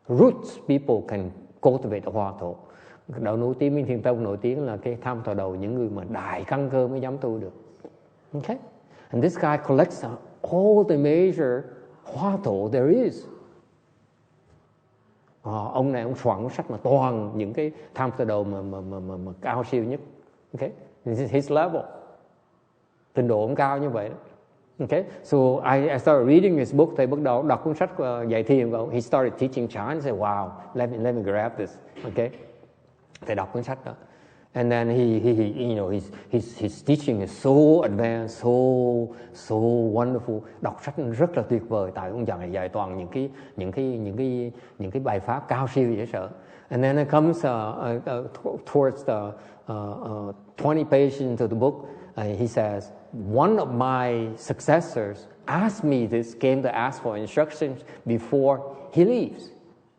roots people can cultivate the Hoa Tổ. Đạo nổi tiếng Miên Thiền Tông nổi tiếng là cái tham thọ đầu những người mà đại căn cơ mới dám tu được. Okay? And this guy collects all the major hoa thổ there is. Ông này ông soạn cuốn sách mà toàn những cái tham thọ đầu mà cao siêu nhất. Okay? This is his level. Trình độ ông cao như vậy đó. Okay, so I started reading his book. Thầy bắt đầu đọc cuốn sách dạy thiền của ông. He started teaching Chan. I said, wow, let me grab this. Okay, thầy đọc cuốn sách đó. And then he you know, his teaching is so advanced, so wonderful. Đọc sách rất là tuyệt vời. Tại ông dạy toàn những cái bài pháp cao siêu dễ sợ. And then it comes towards the 20 pages into the book. He says, one of my successors asked me this, came to ask for instructions before he leaves.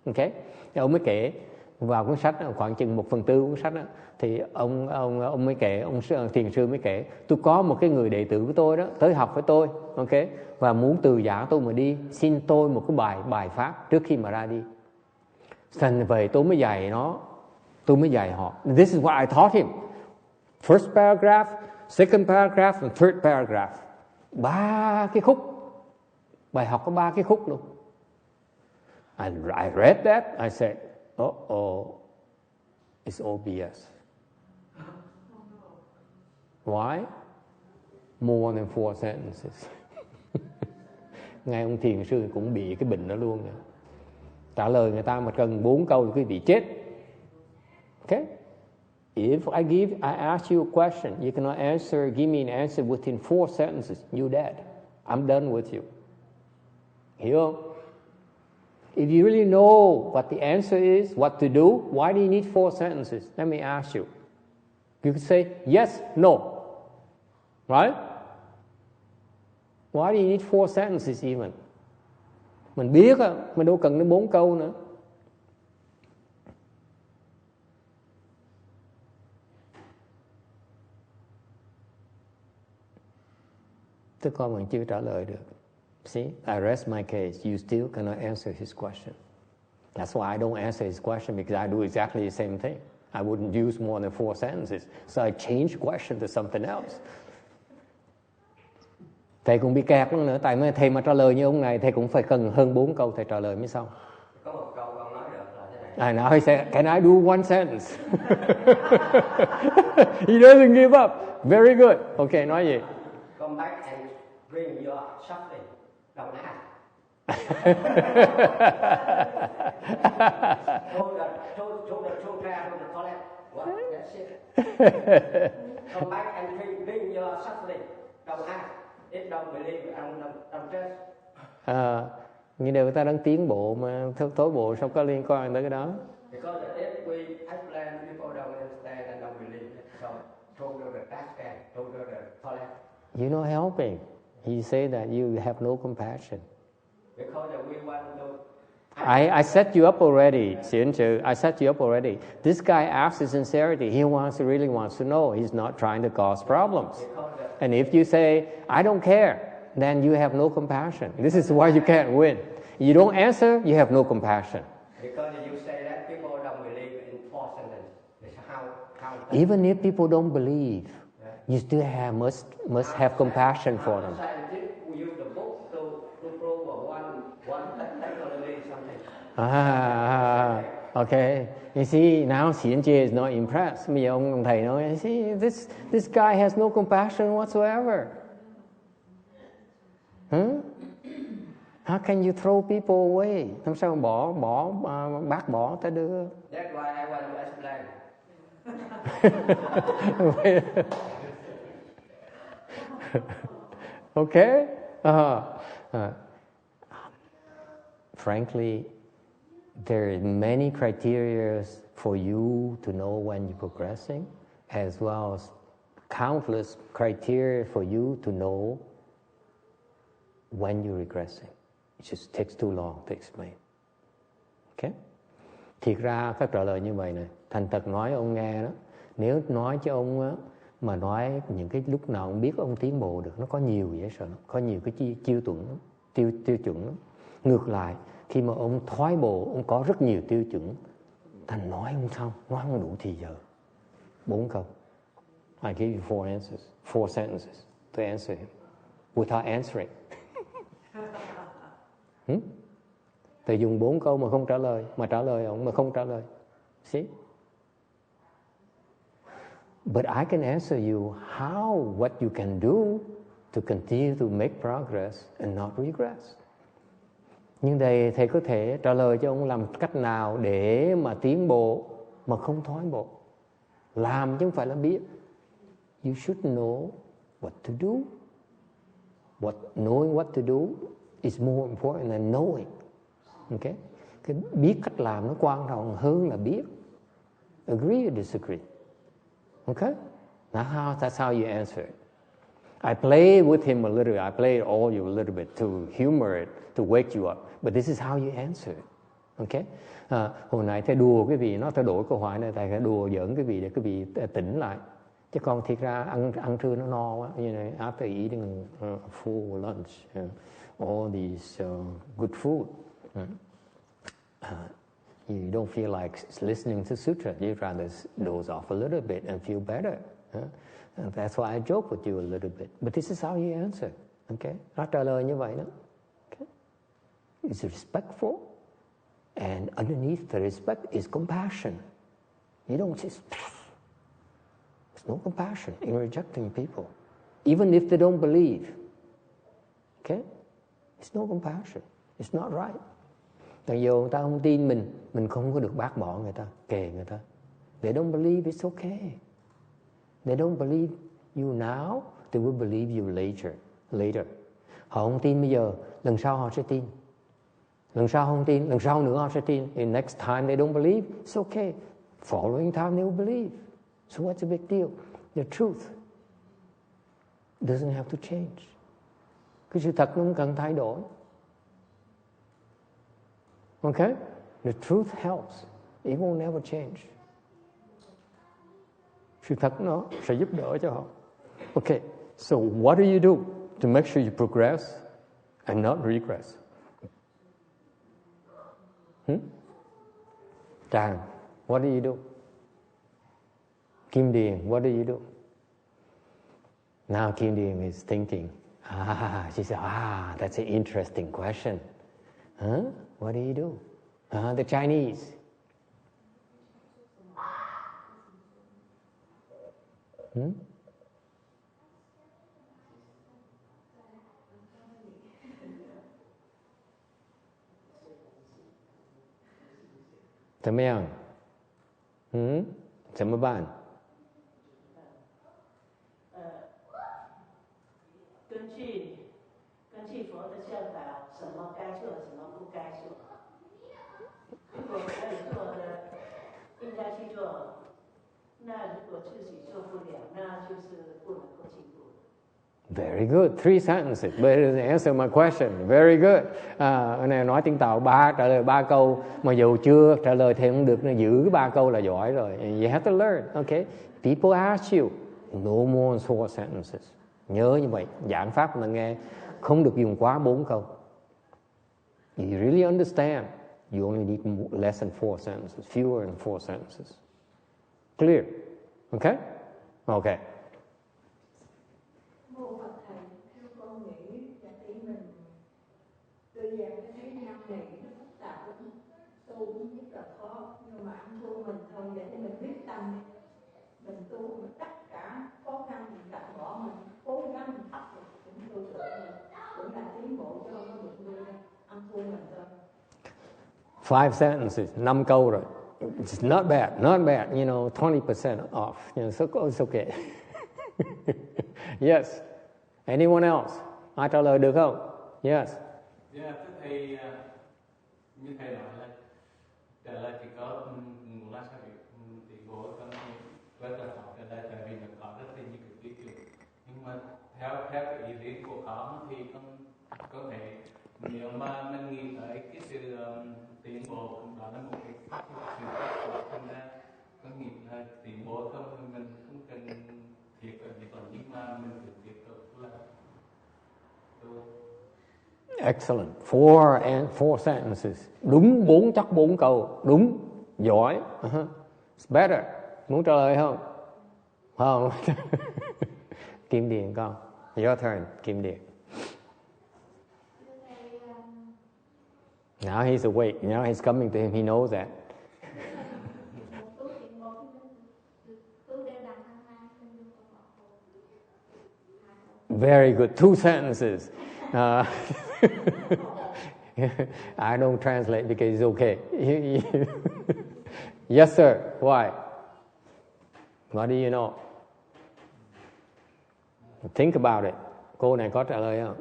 Okay? Thì ông mới kể vào cuốn sách, khoảng chừng 1/4 cuốn sách đó, thì ông mới kể, ông thiền sư mới kể, tôi có một cái người đệ tử của tôi đó, tới học với tôi, okay? Và muốn từ giả tôi mà đi, xin tôi một cái bài pháp trước khi mà ra đi. Thành về tôi mới dạy họ. This is what I taught him. First paragraph, second paragraph and third paragraph. 3 cái khúc. Bài học có 3 cái khúc luôn. And I read that. I said, it's all BS. Why? More than 4 sentences. Ngay ông thiền sư cũng bị cái bệnh đó luôn. Trả lời người ta mà cần 4 câu thì quý vị chết. Okay? If I ask you a question, you cannot give me an answer within 4 sentences, you're dead. I'm done with you. Hiểu không? If you really know what the answer is, what to do, why do you need 4 sentences? Let me ask you. You could say yes, no. Right? Why do you need 4 sentences even? Mình biết á, mình đâu cần đến 4 câu nữa. Tức con mình chưa trả lời được. See, I rest my case. You still cannot answer his question. That's why I don't answer his question, because I do exactly the same thing. I wouldn't use more than 4 sentences. So I change the question to something else. Thầy cũng bị kẹt lắm nữa. Tại vì thầy mà trả lời như ông này, thầy cũng phải cần hơn 4 câu thầy trả lời mới xong.
Có một câu con nói được là thế này.
Now he said, can I do 1 sentence? He doesn't give up. Very good. Okay, nói gì?
Come back and bring your suffering. Don't ask. Hold the toilet. What? That's it. Come back and bring your suffering. Don't ask. If don't believe, don't trust.
Như điều người ta đang tiến bộ mà thối bộ sao có liên quan tới cái đó?
Because if we explain, people don't understand and don't believe. So, throw the trash can, throw the toilet.
You're not helping. He said that you have no compassion.
Because we want to.
I set you up already, Xian Chu. I set you up already. This guy asks his sincerity. He really wants to know. He's not trying to cause problems. And if you say, I don't care, then you have no compassion. This is why you can't win. You don't answer, you have no compassion.
Because you say that people don't believe in 4 sentences. How
Even if people don't believe, you still must have compassion for them.
We use the book to prove one technology something.
Okay. You see, now Xian Jie is not impressed. Bây giờ ông thầy nói, you see, this guy has no compassion whatsoever. How can you throw people away? Làm sao bác bỏ ta được?
That's why I want to explain.
Okay? Frankly, there are many criteria for you to know when you're progressing, as well as countless criteria for you to know when you're regressing. It just takes too long to explain. Okay? Thiệt ra các trả lời như vậy này, thành thật nói ông nghe đó, nếu nói cho ông á, mà nói những cái lúc nào ông biết ông tiến bộ được, nó có nhiều dễ sợ, có nhiều cái tiêu chuẩn lắm. Ngược lại, khi mà ông thoái bộ, ông có rất nhiều tiêu chuẩn Thành nói không đủ thì giờ. 4 câu. I give you 4 answers, 4 sentences to answer him without answering. Thầy dùng 4 câu mà không trả lời, mà trả lời ông mà không trả lời. See? But I can answer you what you can do to continue to make progress and not regress. Nhưng thầy có thể trả lời cho ông làm cách nào để mà tiến bộ mà không thoái bộ. Làm chứ không phải là biết. You should know what to do. Knowing what to do is more important than knowing. Okay? Cái biết cách làm nó quan trọng hơn là biết. Agree or disagree? Okay? That's how you answer it. I play with him a little. I play all you a little bit to humor it, to wake you up. But this is how you answer it. Okay? Hồi nãy thầy đùa quý vị, thay đổi câu hỏi này, thầy đùa giỡn quý vị để quý vị tỉnh lại. Chứ còn thiệt ra ăn trưa nó no quá. You know, after eating a full lunch, all these good food, you don't feel like listening to sutra. You rather doze off a little bit and feel better. And that's why I joke with you a little bit. But this is how you answer. Okay? Nó trả lời như vậy đó. Okay? It's respectful. And underneath the respect is compassion. You don't just... There's no compassion in rejecting people. Even if they don't believe. Okay? It's no compassion. It's not right. Tại dù người ta không tin mình không có được bác bỏ người ta, kề người ta. They don't believe, it's okay. They don't believe you now, they will believe you later. Họ không tin bây giờ, lần sau họ sẽ tin. Lần sau không tin, lần sau nữa họ sẽ tin. And next time they don't believe, it's okay. Following time they will believe. So what's the big deal? The truth doesn't have to change. Cái sự thật nó không cần thay đổi. Okay? The truth helps. It will never change. Sự thật nó sẽ giúp đỡ cho họ. Okay, so what do you do to make sure you progress and not regress? Trang, what do you do? Kim Điền, what do you do? Now Kim Điền is thinking, she said, that's an interesting question. Huh? What do you do? The Chinese.怎么样？怎么办？
根据佛的教导，什么该做，什么不该做。如果可以做的，应该去做。那如果自己做不了，那就是不能够进步。
Very good. 3 sentences. Better answer my question. Very good. Này nói tiếng Tàu trả lời 3 câu, mà dù chưa trả lời thì không được, giữ cái 3 câu là giỏi rồi. You have to learn. Okay? People ask you, no more than 4 sentences. Nhớ như vậy, giảng pháp mà nghe không được dùng quá 4 câu. You really understand. You only need less than 4 sentences, fewer than 4 sentences. Clear? Okay? Okay.
Mô Phật Thầy, theo con nghĩ là khi mình đưa ra cái thế gian này nó phức tạp lắm, tu cũng rất là khó, nhưng mà ăn thua mình thôi, để cho mình quyết tâm, mình tu mình tất cả khó khăn mình đặt bỏ, mình cố gắng mình áp lực cũng tu được, cũng là tiến bộ cho nó được đưa ra, ăn thua mình thôi.
5 sentences, 5 câu rồi. It's not bad, you know, 20% off. You know, so it's okay. Yes. Anyone else? Ai trả lời được không? Yes.
Yeah, thầy, như thầy nói là trả lời chỉ có muốn là sao thì bố con rất là khó trả lời, tại vì nó có rất là nhiều cái kiểu. Nhưng mà theo cái ý kiến của con thì con có thể, nếu mà mình nghĩ tới cái sự tiến bộ, đó là một cái sự thành ra con nghĩ là tiến bộ không, mình không cần thiết ở những nhưng mà mình cần tiếp tục là
Excellent. 4 sentences. Đúng, chắc 4 câu. Đúng. Giỏi. It's better. Muốn trả lời không? Không. Kim Điền con. Your turn, Kim Điền. Now he's awake. Now he's coming to him. He knows that. Very good. 2 sentences. I don't translate because it's okay. Yes, sir. Why? What do you know? Think about it. Cô này có trả lời không?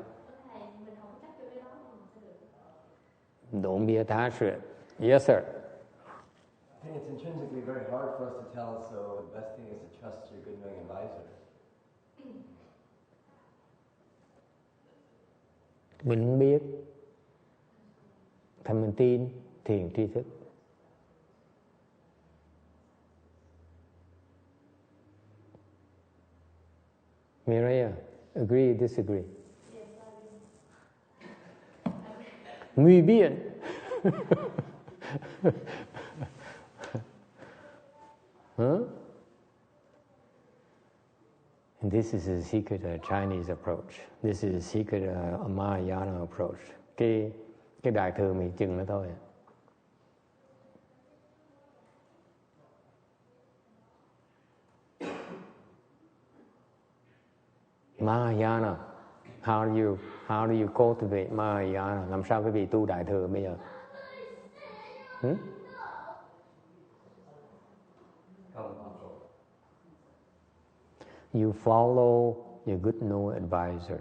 Don't be attached to it. Yes, sir.
I think it's intrinsically very hard for us to tell, so the best thing is to trust your good knowing advisor.
Mình không biết. Thành mình tin thiền tri thức. Mireya, agree, disagree? Nguy biện. Huh? And this is a secret Chinese approach. This is a secret Mahayana approach. Cái đại thừa mình chừng nó thôi. Mahayana. How do you cultivate Mahayana? Làm sao quý vị tu đại thừa bây giờ? You follow your good know advisor.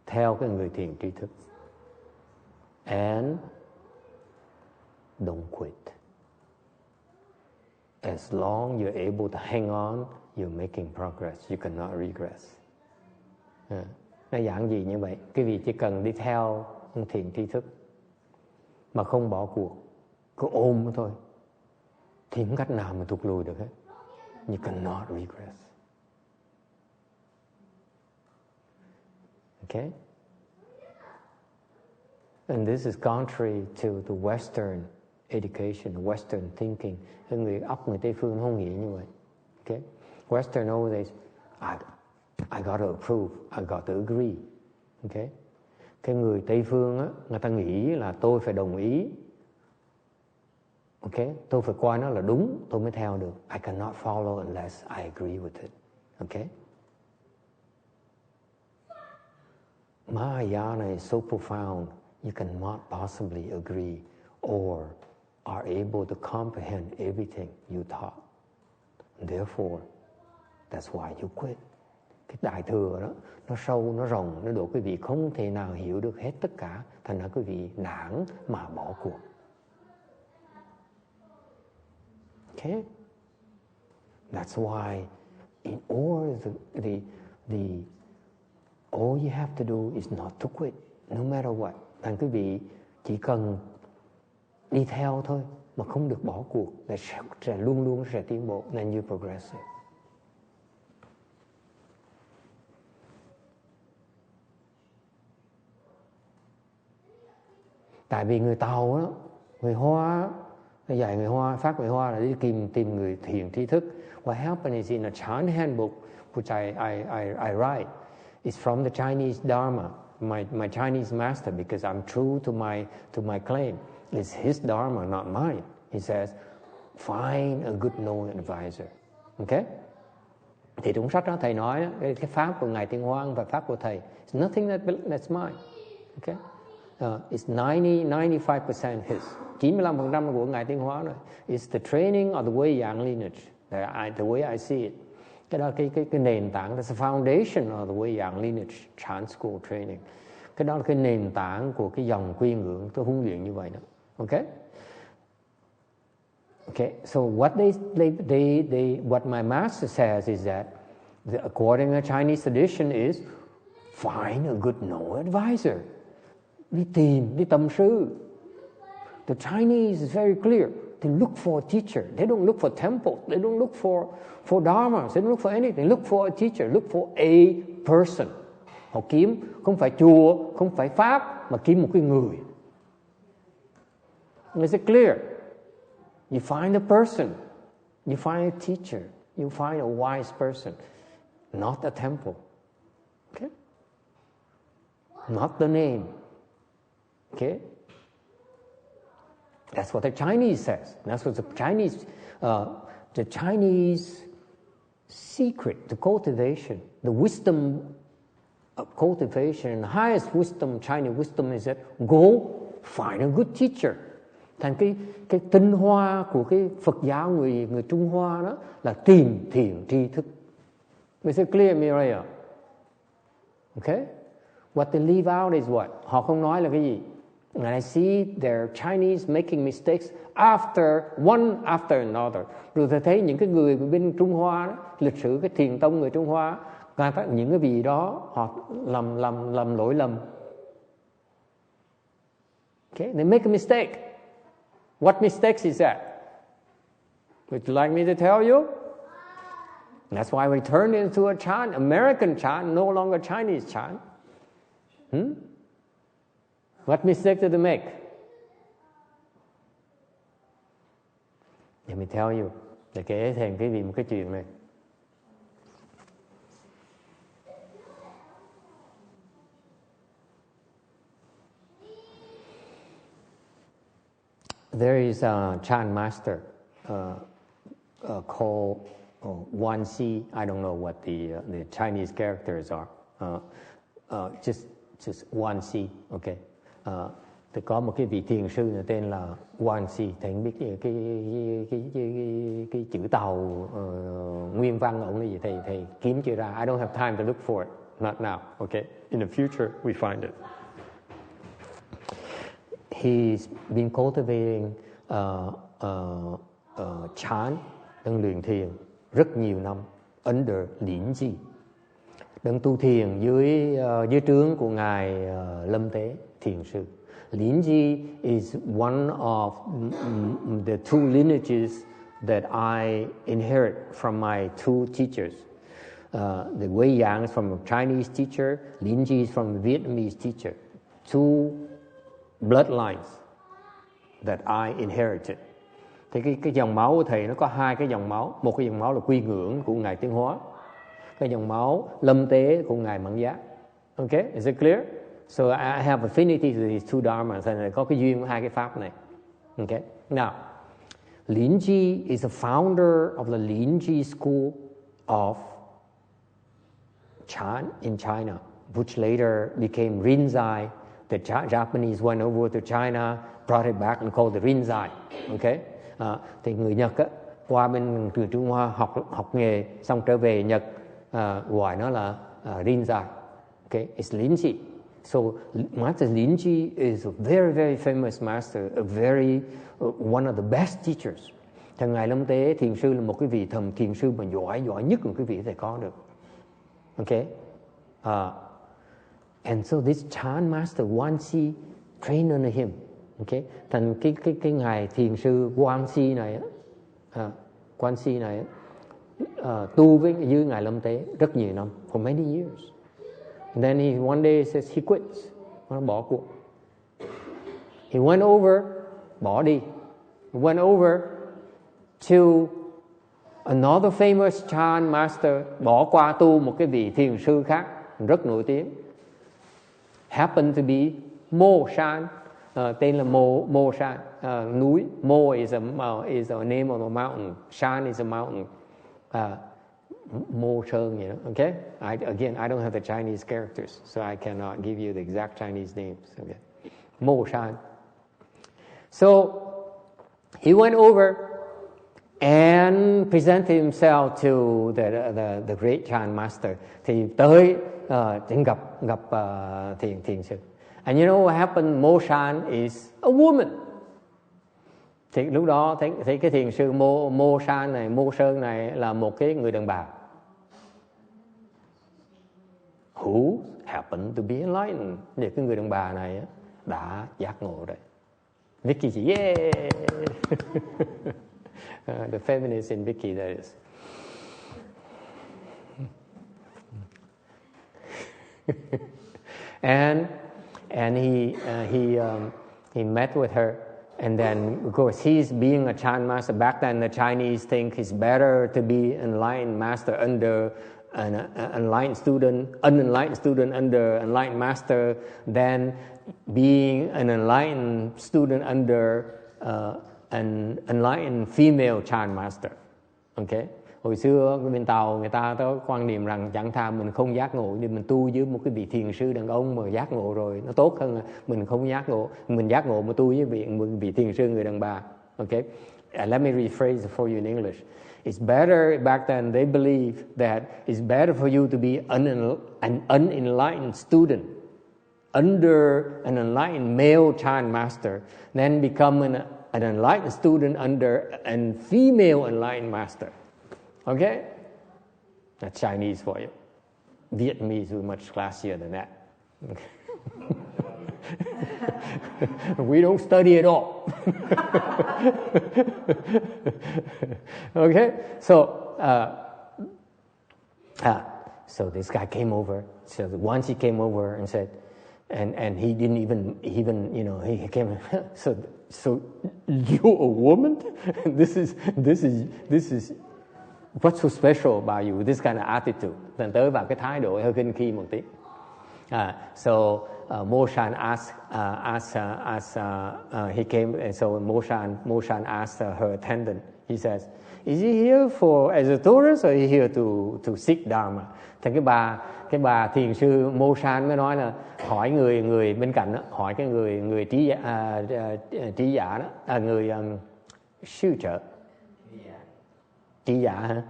Theo cái người thiền tri thức. And don't quit. As long you're able to hang on, you're making progress. You cannot regress. Nó giảng gì như vậy? Quý vị chỉ cần đi theo ông thiền tri thức mà không bỏ cuộc, cứ ôm nó thôi, thì không cách nào mà thụt lùi được hết. You cannot regress. Okay? And this is contrary to the Western education, Western thinking. Người óc người Tây phương không nghĩ như vậy. Okay? Western always, I got to approve, I got to agree. Okay? Cái người Tây phương á, người ta nghĩ là tôi phải đồng ý. Okay? Tôi phải coi nó là đúng, tôi mới theo được. I cannot follow unless I agree with it. Okay? Mahayana is so profound, you cannot possibly agree or are able to comprehend everything you taught. Therefore, that's why you quit. Cái đại thừa đó, nó sâu, nó rộng, nó độ quý vị không thể nào hiểu được hết tất cả. Thành ra quý vị nản mà bỏ cuộc. Okay? That's why in order all you have to do is not to quit, no matter what. Thành quý vị chỉ cần đi theo thôi, mà không được bỏ cuộc, là sẽ luôn luôn sẽ tiến bộ, then you progress. Tại vì người Tàu đó, người Hoa, dạy người Hoa, phát người Hoa là đi tìm người thiền tri thức. What happened is in a Chan handbook, which I write, it's from the Chinese Dharma, my Chinese master, because I'm true to my claim. It's his Dharma, not mine. He says, find a good knowing advisor. Okay? Thì trong sách đó thầy nói, cái pháp của Ngài Tiên Hoang và pháp của thầy, it's nothing that's mine. Okay? It's 95% his. 95% của Ngài Tiên Hóa rồi. It's the training of the Wei Yang lineage. The way I see it. Cái đó cái nền tảng, that's the foundation of the Wei Yang lineage, Chan school training. Cái đó là cái nền tảng của cái dòng quy ngưỡng tôi huấn luyện như vậy đó. Okay? Okay, so what my master says is that, according to Chinese tradition, is find a good know advisor. Đi tâm sư. The Chinese is very clear. They look for a teacher. They don't look for temples. They don't look for dharmas. They don't look for anything. They look for a teacher. Look for a person. Họ kiếm không phải chùa, không phải pháp, mà kiếm một cái người. Is it clear? You find a person. You find a teacher. You find a wise person. Not a temple. Okay? Not the name. Okay? That's what the Chinese says. That's what the Chinese secret to cultivation, the wisdom of cultivation, the highest wisdom, Chinese wisdom is that go find a good teacher. Thành cái tinh hoa của cái Phật giáo người Trung Hoa đó là tìm thiền tri thức. Is it clear, Mireya? Okay? What they leave out is what? Họ không nói là cái gì? And I see their Chinese making mistakes one after another. Rồi tôi thấy những cái người bên Trung Hoa đó, lịch sử cái thiền tông người Trung Hoa, những cái vị đó họ làm lỗi lầm. Okay, they make a mistake. What mistakes is that? Would you like me to tell you? That's why we turned into a chant, American chant, no longer Chinese chant. What mistake did they make? Let me tell you. Để kể thêm quý vị một cái chuyện này. There is a chant master called Wan Si. I don't know what the Chinese characters are. Just Wan Si. Okay. Thì có một cái vị thiền sư tên là Wan Si. Thầy không biết cái chữ Tàu nguyên văn ông là gì, thầy kiếm chưa ra. I don't have time to look for it. Not now. Okay. In the future we find it. He's been cultivating chant, đang luyện thiền rất nhiều năm under Lin Ji. Đang tu thiền dưới trướng của ngài Lâm Tế thiền sư. Lin Ji is one of the two lineages that I inherit from my two teachers. The Wei Yang is from a Chinese teacher, Lin Ji is from a Vietnamese teacher. Two bloodlines that I inherited. Thì cái dòng máu của thầy nó có hai cái dòng máu. Một cái dòng máu là quy ngưỡng của ngài Tiến Hóa, cái dòng máu Lâm Tế của ngài Mẫn Giác. Okay, is it clear? So I have affinity to these two dharmas, and có cái duyên của hai cái pháp này. Okay, now Lin Ji is a founder of the Lin Ji school of chant in China, which later became Rinzai. The Japanese went over to China, brought it back and called it Rinzai. Okay? Thì người Nhật á, qua bên trường Trung Hoa học nghề xong trở về Nhật, gọi nó là Rinzai. Okay? It's Lin Ji. So Master Lin Ji is a very, very famous master, one of the best teachers. Thằng ngài Lâm Tế thiền sư là một cái vị thiền sư mà giỏi nhất một cái vị thầy có được. Okay? And so this chant master Wan Si trained under him. Okay, thành cái ngài thiền sư Wan Si này Wan Si này tu với ngài Lâm Tế rất nhiều năm, for many years. And then one day says he quits, nó bỏ cuộc. He went over, bỏ đi. He went over to another famous chant master, bỏ qua tu một cái vị thiền sư khác rất nổi tiếng. Happened to be Mo Shan, tên là Mo Shan, núi. Mo is a name of a mountain. Shan is a mountain. Mo Sơn, you know. Okay. I don't have the Chinese characters, so I cannot give you the exact Chinese names. Okay. Mo Shan. So he went over and presented himself to the great chant master. Thì tới gặp thiền sư. And you know what happened? Mo Shan is a woman. Thì lúc đó thấy cái thiền sư Mo Shan này, Mo Sơn này là một cái người đàn bà. Who happened to be enlightened. Thì cái người đàn bà này đã giác ngộ rồi. Vicky chị, yeah. The feminist in Vicky, that is. And he met with her And then, of course, he's being a Chan master. Back then, the Chinese think it's better to be an enlightened master under an unenlightened student under enlightened master than being an enlightened student under an enlightened female Chan master. Okay? Hồi xưa bên Tàu người ta có quan niệm rằng chẳng thà mình không giác ngộ nhưng mình tu với một cái vị thiền sư đàn ông mà giác ngộ rồi nó tốt hơn là mình không giác ngộ, mình giác ngộ mà tu với một vị thiền sư người đàn bà. Okay? Let me rephrase it for you in English. It's better, back then they believe that it's better for you to be an unenlightened student under an enlightened male Chan master than become an enlightened student under a female enlightened master. Okay? That's Chinese for you. Vietnamese are much classier than that. Okay. We don't study at all. Okay? So this guy came over. So once he came over and said, and he didn't even he came. So you're a woman? This is. What's so special about you? This kind of attitude. Then tới vào cái thái độ hơi khinh khi một tí. So Moshan he came, and so Moshan asked her attendant. He says, "Is he here as a tourist, or is he here to seek Dharma?" Thì cái bà thiền sư Moshan mới nói là hỏi người bên cạnh đó, hỏi cái người trí giả đó, người sư trợ. Trí giả hả?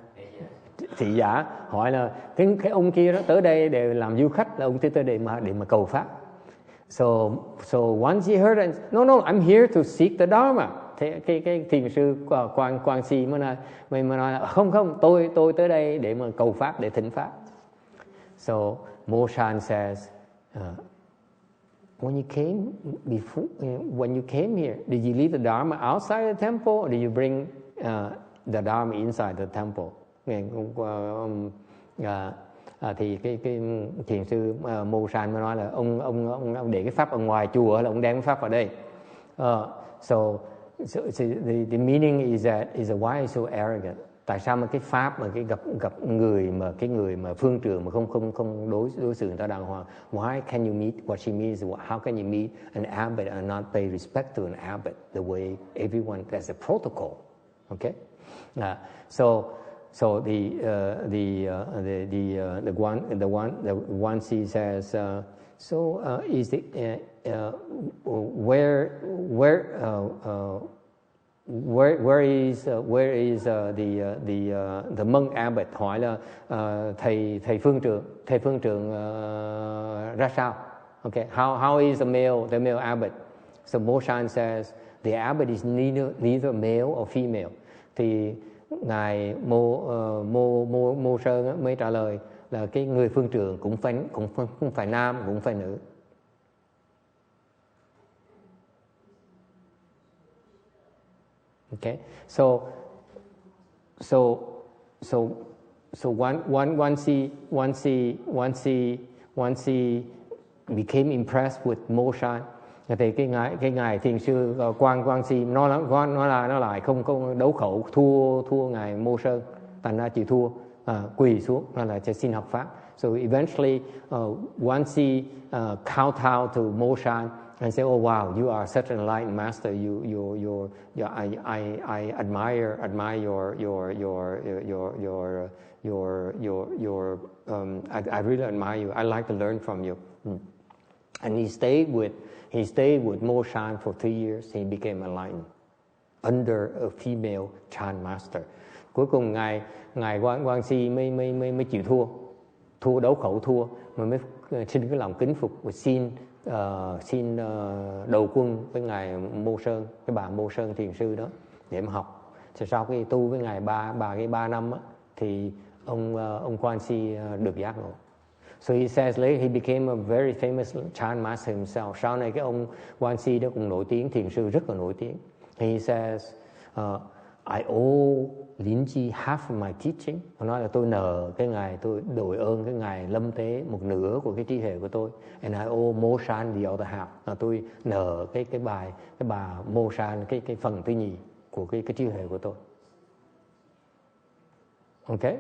Thị giả hỏi là cái ông kia đó tới đây để làm du khách, là ông kia tới đây để mà cầu pháp. So once he heard it, no, I'm here to seek the Dharma. Thế cái thiền sư Quang Si mới nói là không, tôi tới đây để mà cầu pháp, để thỉnh pháp. So Moshan says, when you came here, did you leave the Dharma outside the temple, or did you bring the Dharma inside the temple? Thì cái thiền sư Moshan mới nói là ông để cái pháp ở ngoài chùa hay là ông đem cái pháp vào đây? So the meaning is that why is so arrogant? Tại sao mà cái pháp mà cái gặp người mà phương trường mà không đối xử người ta đàng hoàng? Why can you meet? What she means is, how can you meet an abbot and not pay respect to an abbot the way everyone? There's a protocol. Okay. So the one she says, is the where is the monk abbot? Hỏi là thầy phương trưởng ra sao? Okay, how is the male abbot? So Moshan says the abbot is neither male or female. Thì ngài Mô Sơn mới trả lời là cái người phương trưởng cũng phải nam cũng phải nữ. Okay, so once he became impressed with Moshan. Thì cái ngài thiền sư Quang Si nó lại không đấu khẩu thua ngài Mô Sơn, thành ra chịu thua, quỳ xuống nó là sẽ xin học pháp. So eventually once he kowtowed to Moshan and say, "Oh wow, you are such an enlightened master. I admire I really admire you. I like to learn from you." And he stayed with Moshan for 3 years. He became enlightened under a female Chan master. Cuối cùng ngài Quang Si mới chịu thua đấu khẩu thua, mà mới xin cái lòng kính phục và xin đầu quân với ngài Mô Sơn, cái bà Mô Sơn thiền sư đó để mà học. Thì sau khi tu với ngài 3 năm á, thì ông Quang Si được giác ngộ. So he says later he became a very famous Chan master himself. Sau này cái ông Quang Si đó cũng nổi tiếng, thiền sư rất là nổi tiếng. He says I owe Linji half of my teaching. Họ nói là tôi nợ cái ngài, tôi đội ơn cái ngài Lâm Tế một nửa của cái trí huệ của tôi. And I owe Mo San the other half. Là tôi nợ cái bà Mo San cái phần thứ nhì của cái trí huệ của tôi. Okay?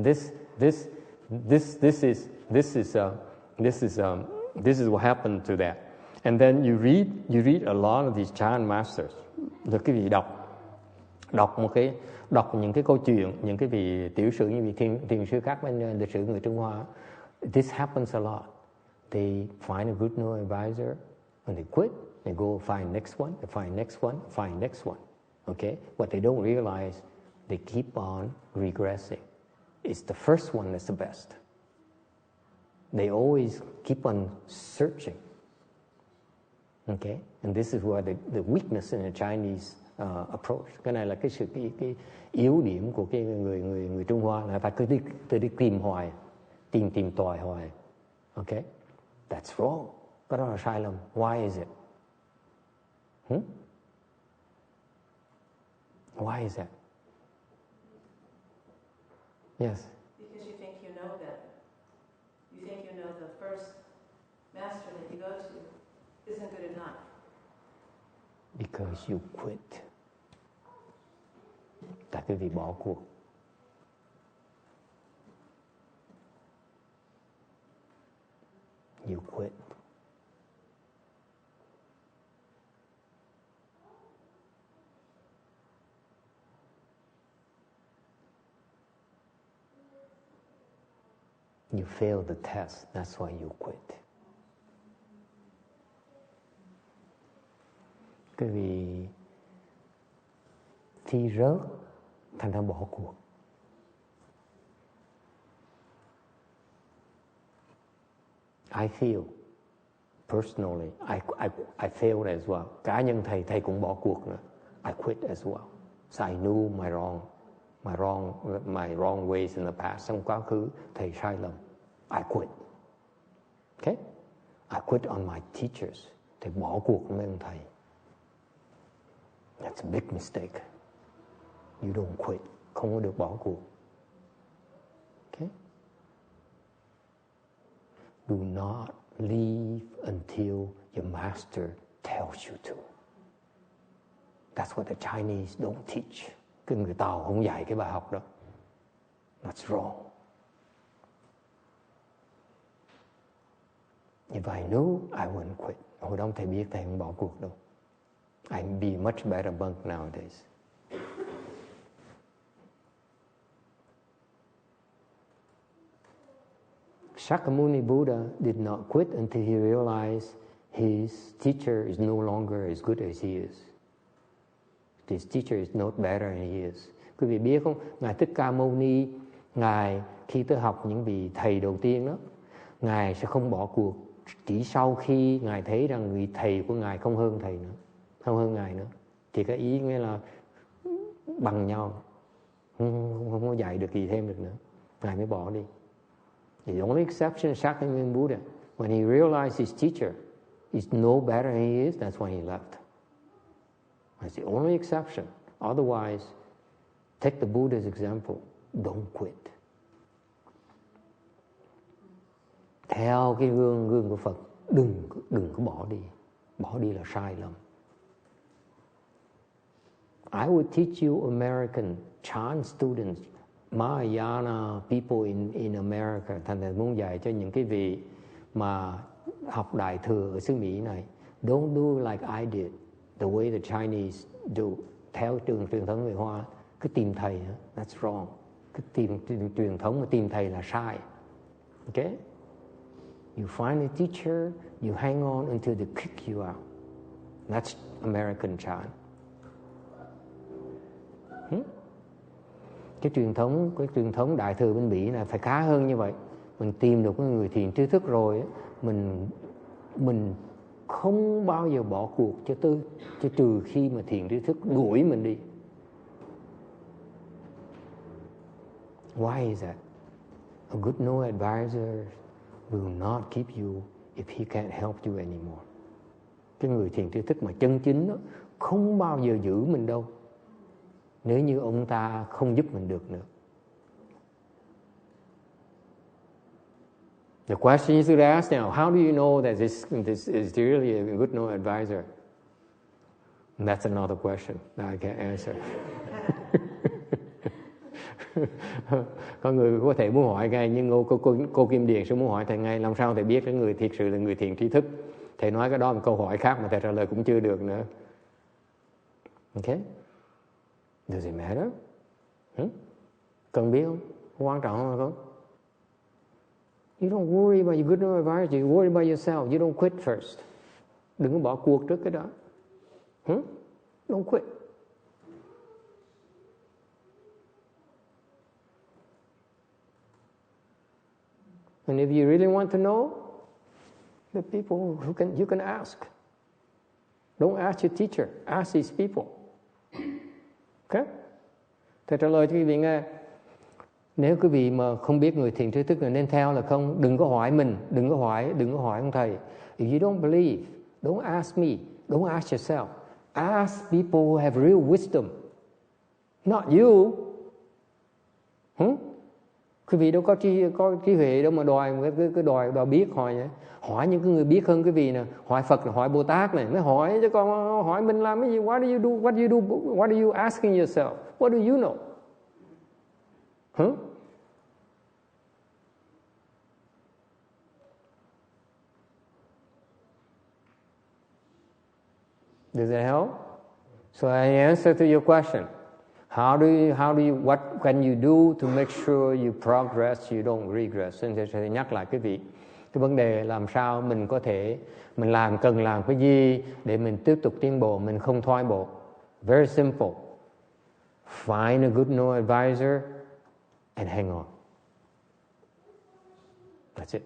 This is what happened to that. And then you read a lot of these Chan masters. Rồi quý vị đọc những cái câu chuyện, những cái vị tiểu sử như vị thiền sư khác bên lịch sử người Trung Hoa. This happens a lot. They find a good no advisor and they quit. They go find next one, they find next one, find next one. Okay? What they don't realize, they keep on regressing. It's the first one that's the best. They always keep on searching. Okay? And this is where the weakness in the Chinese approach. Cái này là cái yếu điểm của cái người Trung Hoa, là phải cứ đi tìm hoài, tìm tòi hoài. Okay? That's wrong. Cái đó là sai lầm. Why is it? Why is that? Yes.
Because you think you know that. You think you know the first master that you go to isn't good enough.
Because you quit. Tại quý vị bỏ cuộc. You quit. You failed the test, that's why you quit. Cái vì thi rớt, thành ra bỏ cuộc. I feel, personally, I failed as well. Cá nhân thầy cũng bỏ cuộc nữa. I quit as well. So I knew my wrong ways in the past. Trong quá khứ, thầy sai lầm. I quit. Okay? I quit on my teachers. Thầy bỏ cuộc với mấy ông thầy. That's a big mistake. You don't quit. Không có được bỏ cuộc. Okay? Do not leave until your master tells you to. That's what the Chinese don't teach. Cái người Tàu không dạy cái bài học đó. That's wrong. If I knew, I wouldn't quit. Hồi đó thầy biết thầy không bỏ cuộc đâu. I'd be much better monk nowadays. Shakyamuni Buddha did not quit until he realized his teacher is no longer as good as he is. His teacher is not better than he is. Quý vị biết không? Ngài Thích Ca Mâu Ni, Ngài khi tới học những vị thầy đầu tiên đó, Ngài sẽ không bỏ cuộc. Chỉ sau khi Ngài thấy rằng người thầy của Ngài không hơn thầy nữa, không hơn Ngài nữa, thì cái ý nghĩa là bằng nhau, không có dạy được gì thêm được nữa, Ngài mới bỏ đi. The only exception is Shakyamuni Buddha. When he realized his teacher is no better than he is, that's when he left. That's the only exception. Otherwise, take the Buddha's example. Don't quit. Theo cái gương của Phật, đừng có bỏ đi. Bỏ đi là sai lầm. I would teach you American Chan students, Mahayana people in America. Thành ra muốn dạy cho những cái vị mà học Đại Thừa ở xứ Mỹ này. Don't do like I did, the way the Chinese do. Theo truyền thống người Hoa, cứ tìm thầy, that's wrong. Cứ tìm truyền thống mà tìm thầy là sai. Okay? You find a teacher, you hang on until they kick you out. That's American Chan. Cái truyền thống Đại Thừa bên Mỹ này phải khá hơn như vậy. Mình tìm được một người thiền trí thức rồi, mình không bao giờ bỏ cuộc cho trừ khi mà thiền trí thức đuổi mình đi. Why is that? A good no advisor will not keep you if he can't help you anymore. Cái người thiền tri thức mà chân chính đó, không bao giờ giữ mình đâu. nếu như ông ta không giúp mình được nữa. The question you should ask now, how do you know that this is really a good no advisor? And that's another question that I can't answer. Có người có thể muốn hỏi ngay, nhưng cô Kim Điền sẽ muốn hỏi thầy ngay, làm sao thầy biết cái người thiệt sự là người thiện tri thức? Thầy nói cái đó là một câu hỏi khác mà thầy trả lời cũng chưa được nữa. Okay? Does it matter? Cần biết không? Quan trọng không? You don't worry about your good no advisor, you worry about yourself. You don't quit first. Đừng có bỏ cuộc trước cái đó. Don't quit. And if you really want to know, the people you can ask. Don't ask your teacher, ask these people. Okay? Thầy trả lời cho quý vị nghe. Nếu quý vị mà không biết người thiện tri thức là nên theo là không, đừng có hỏi mình, đừng có hỏi ông thầy. If you don't believe, don't ask me, don't ask yourself. Ask people who have real wisdom, not you. Quý vị đâu có trí huệ đâu mà đòi biết hỏi những cái người biết hơn quý vị nè, hỏi Phật, hỏi Bồ Tát này, mới hỏi chứ còn hỏi mình làm cái gì? What are you asking yourself? What do you know? Does that help? So I answer to your question. What can you do to make sure you progress, you don't regress? Xin thầy nhắc lại quý vị. Cái vấn đề làm sao mình có thể, cần làm cái gì để mình tiếp tục tiến bộ, mình không thoái bộ. Very simple. Find a good no advisor and hang on. That's it.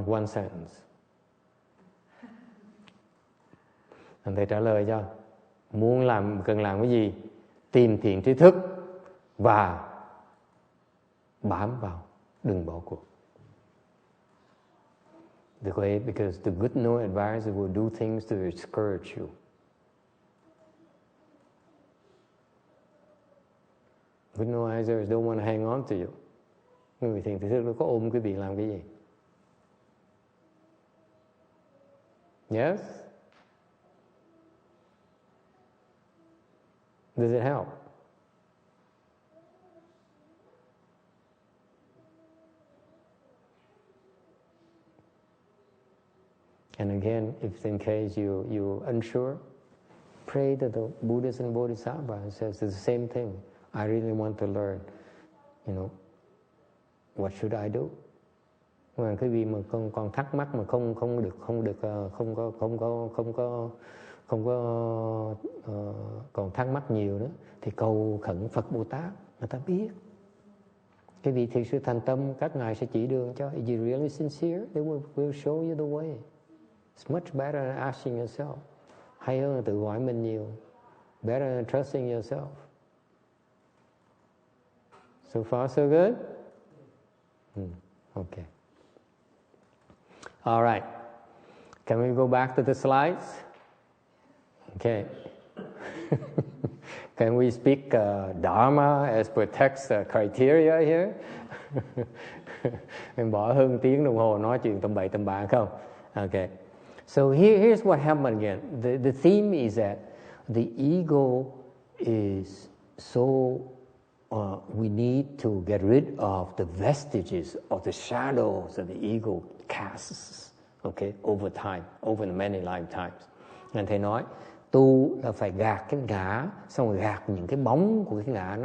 One sentence. And thầy trả lời cho. Cần làm cái gì? Tìm thiện tri thức và bám vào, đừng bỏ cuộc. Because the good no advisor will do things to discourage you. Good no advisors don't want to hang on to you. Người thiện tri thức nó có ôm quý vị làm cái gì? Yes? Does it help? And again, if in case you're unsure, pray to the Buddhas and Bodhisattvas. It says it's the same thing. I really want to learn. What should I do? Mà cái gì mà còn thắc mắc mà không còn thắc mắc nhiều nữa thì cầu khẩn Phật Bồ Tát, người ta biết. Cái vị thiệt sự thành tâm, các ngài sẽ chỉ đường cho. If you really sincere, they will show you the way. It's much better than asking yourself. Hay hơn là tự hỏi mình nhiều. Better than trusting yourself. So far so good? Okay. All right. Can we go back to the slides? Okay. Can we speak Dharma as per text criteria here? Mình bỏ hơn tiếng đồng hồ nói chuyện tầm bậy tầm bạ không? Okay. So here's what happened again. The theme is that the ego is so we need to get rid of the vestiges of the shadows that the ego casts, okay, over time, over many lifetimes. Nên thầy nói tu là phải gạt cái ngã, xong rồi gạt những cái bóng của cái ngã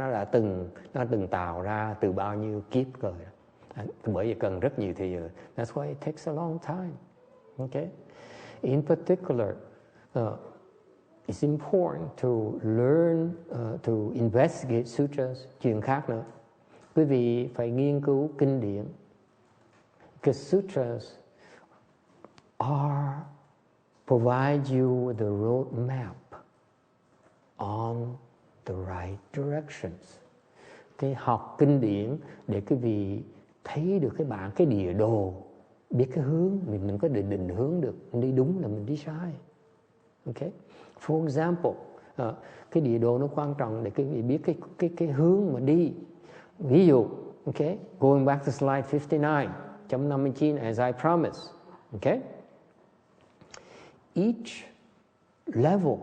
nó từng tạo ra từ bao nhiêu kiếp rồi. Bởi vì cần rất nhiều thời giờ. That's why it takes a long time. Okay? In particular, it's important to learn, to investigate sutras. Chuyện khác nữa, quý vị phải nghiên cứu kinh điển. Because sutras provide you with the road map on the right directions. Cái học kinh điển để quý vị thấy được cái địa đồ, biết cái hướng, mình có định hướng được, mình đi đúng là mình đi sai. Okay? For example, cái địa đồ nó quan trọng để quý vị biết cái hướng mà đi. Ví dụ, okay, going back to slide 59, chấm 59, as I promised, okay? Each level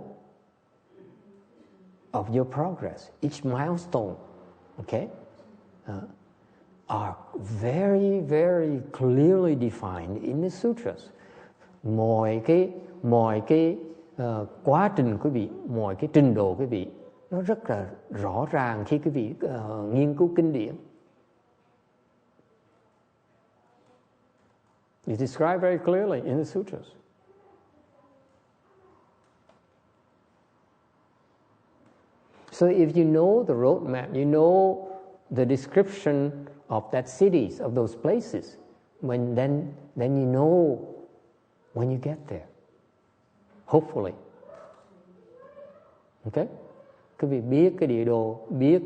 of your progress, each milestone, okay, are very, very clearly defined in the sutras. Mọi cái quá trình quý vị, mọi cái trình độ quý vị, nó rất là rõ ràng khi quý vị nghiên cứu kinh điển. It's described very clearly in the sutras. So if you know the roadmap, you know the description of that cities, of those places, then you know when you get there. Hopefully. Okay? Quý vị biết cái địa đồ, biết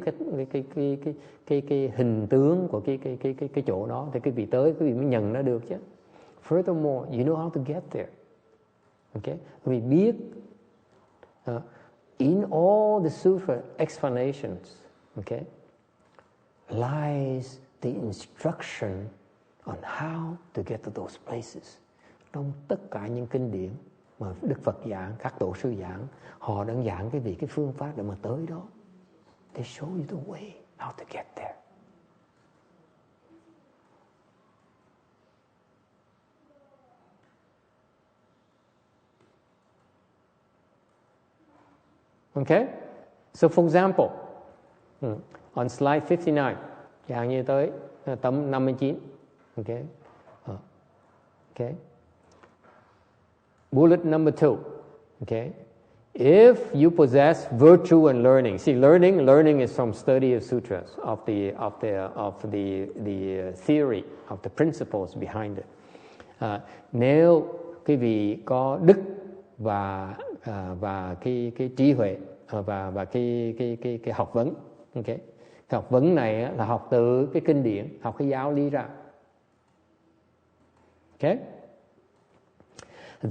cái hình tướng của cái chỗ đó thì quý vị tới quý vị mới nhận nó được chứ. Furthermore, you know how to get there. Okay? Quý vị biết in all the sutra explanations, okay, lies the instruction on how to get to those places. Trong tất cả những kinh điển mà Đức Phật giảng, các tổ sư giảng, họ đang giảng cái phương pháp để mà tới đó. They show you the way how to get there. Okay? So for example, on slide 59, dạng như tới tấm 59. Okay? Okay? Bullet number 2. Okay? If you possess virtue and learning, see, learning is from study of sutras, of the theory, of the principles behind it. Nếu quý vị có đức và cái trí huệ và cái học vấn, okay? Cái học vấn này là học từ cái kinh điển, học cái giáo lý ra. Okay?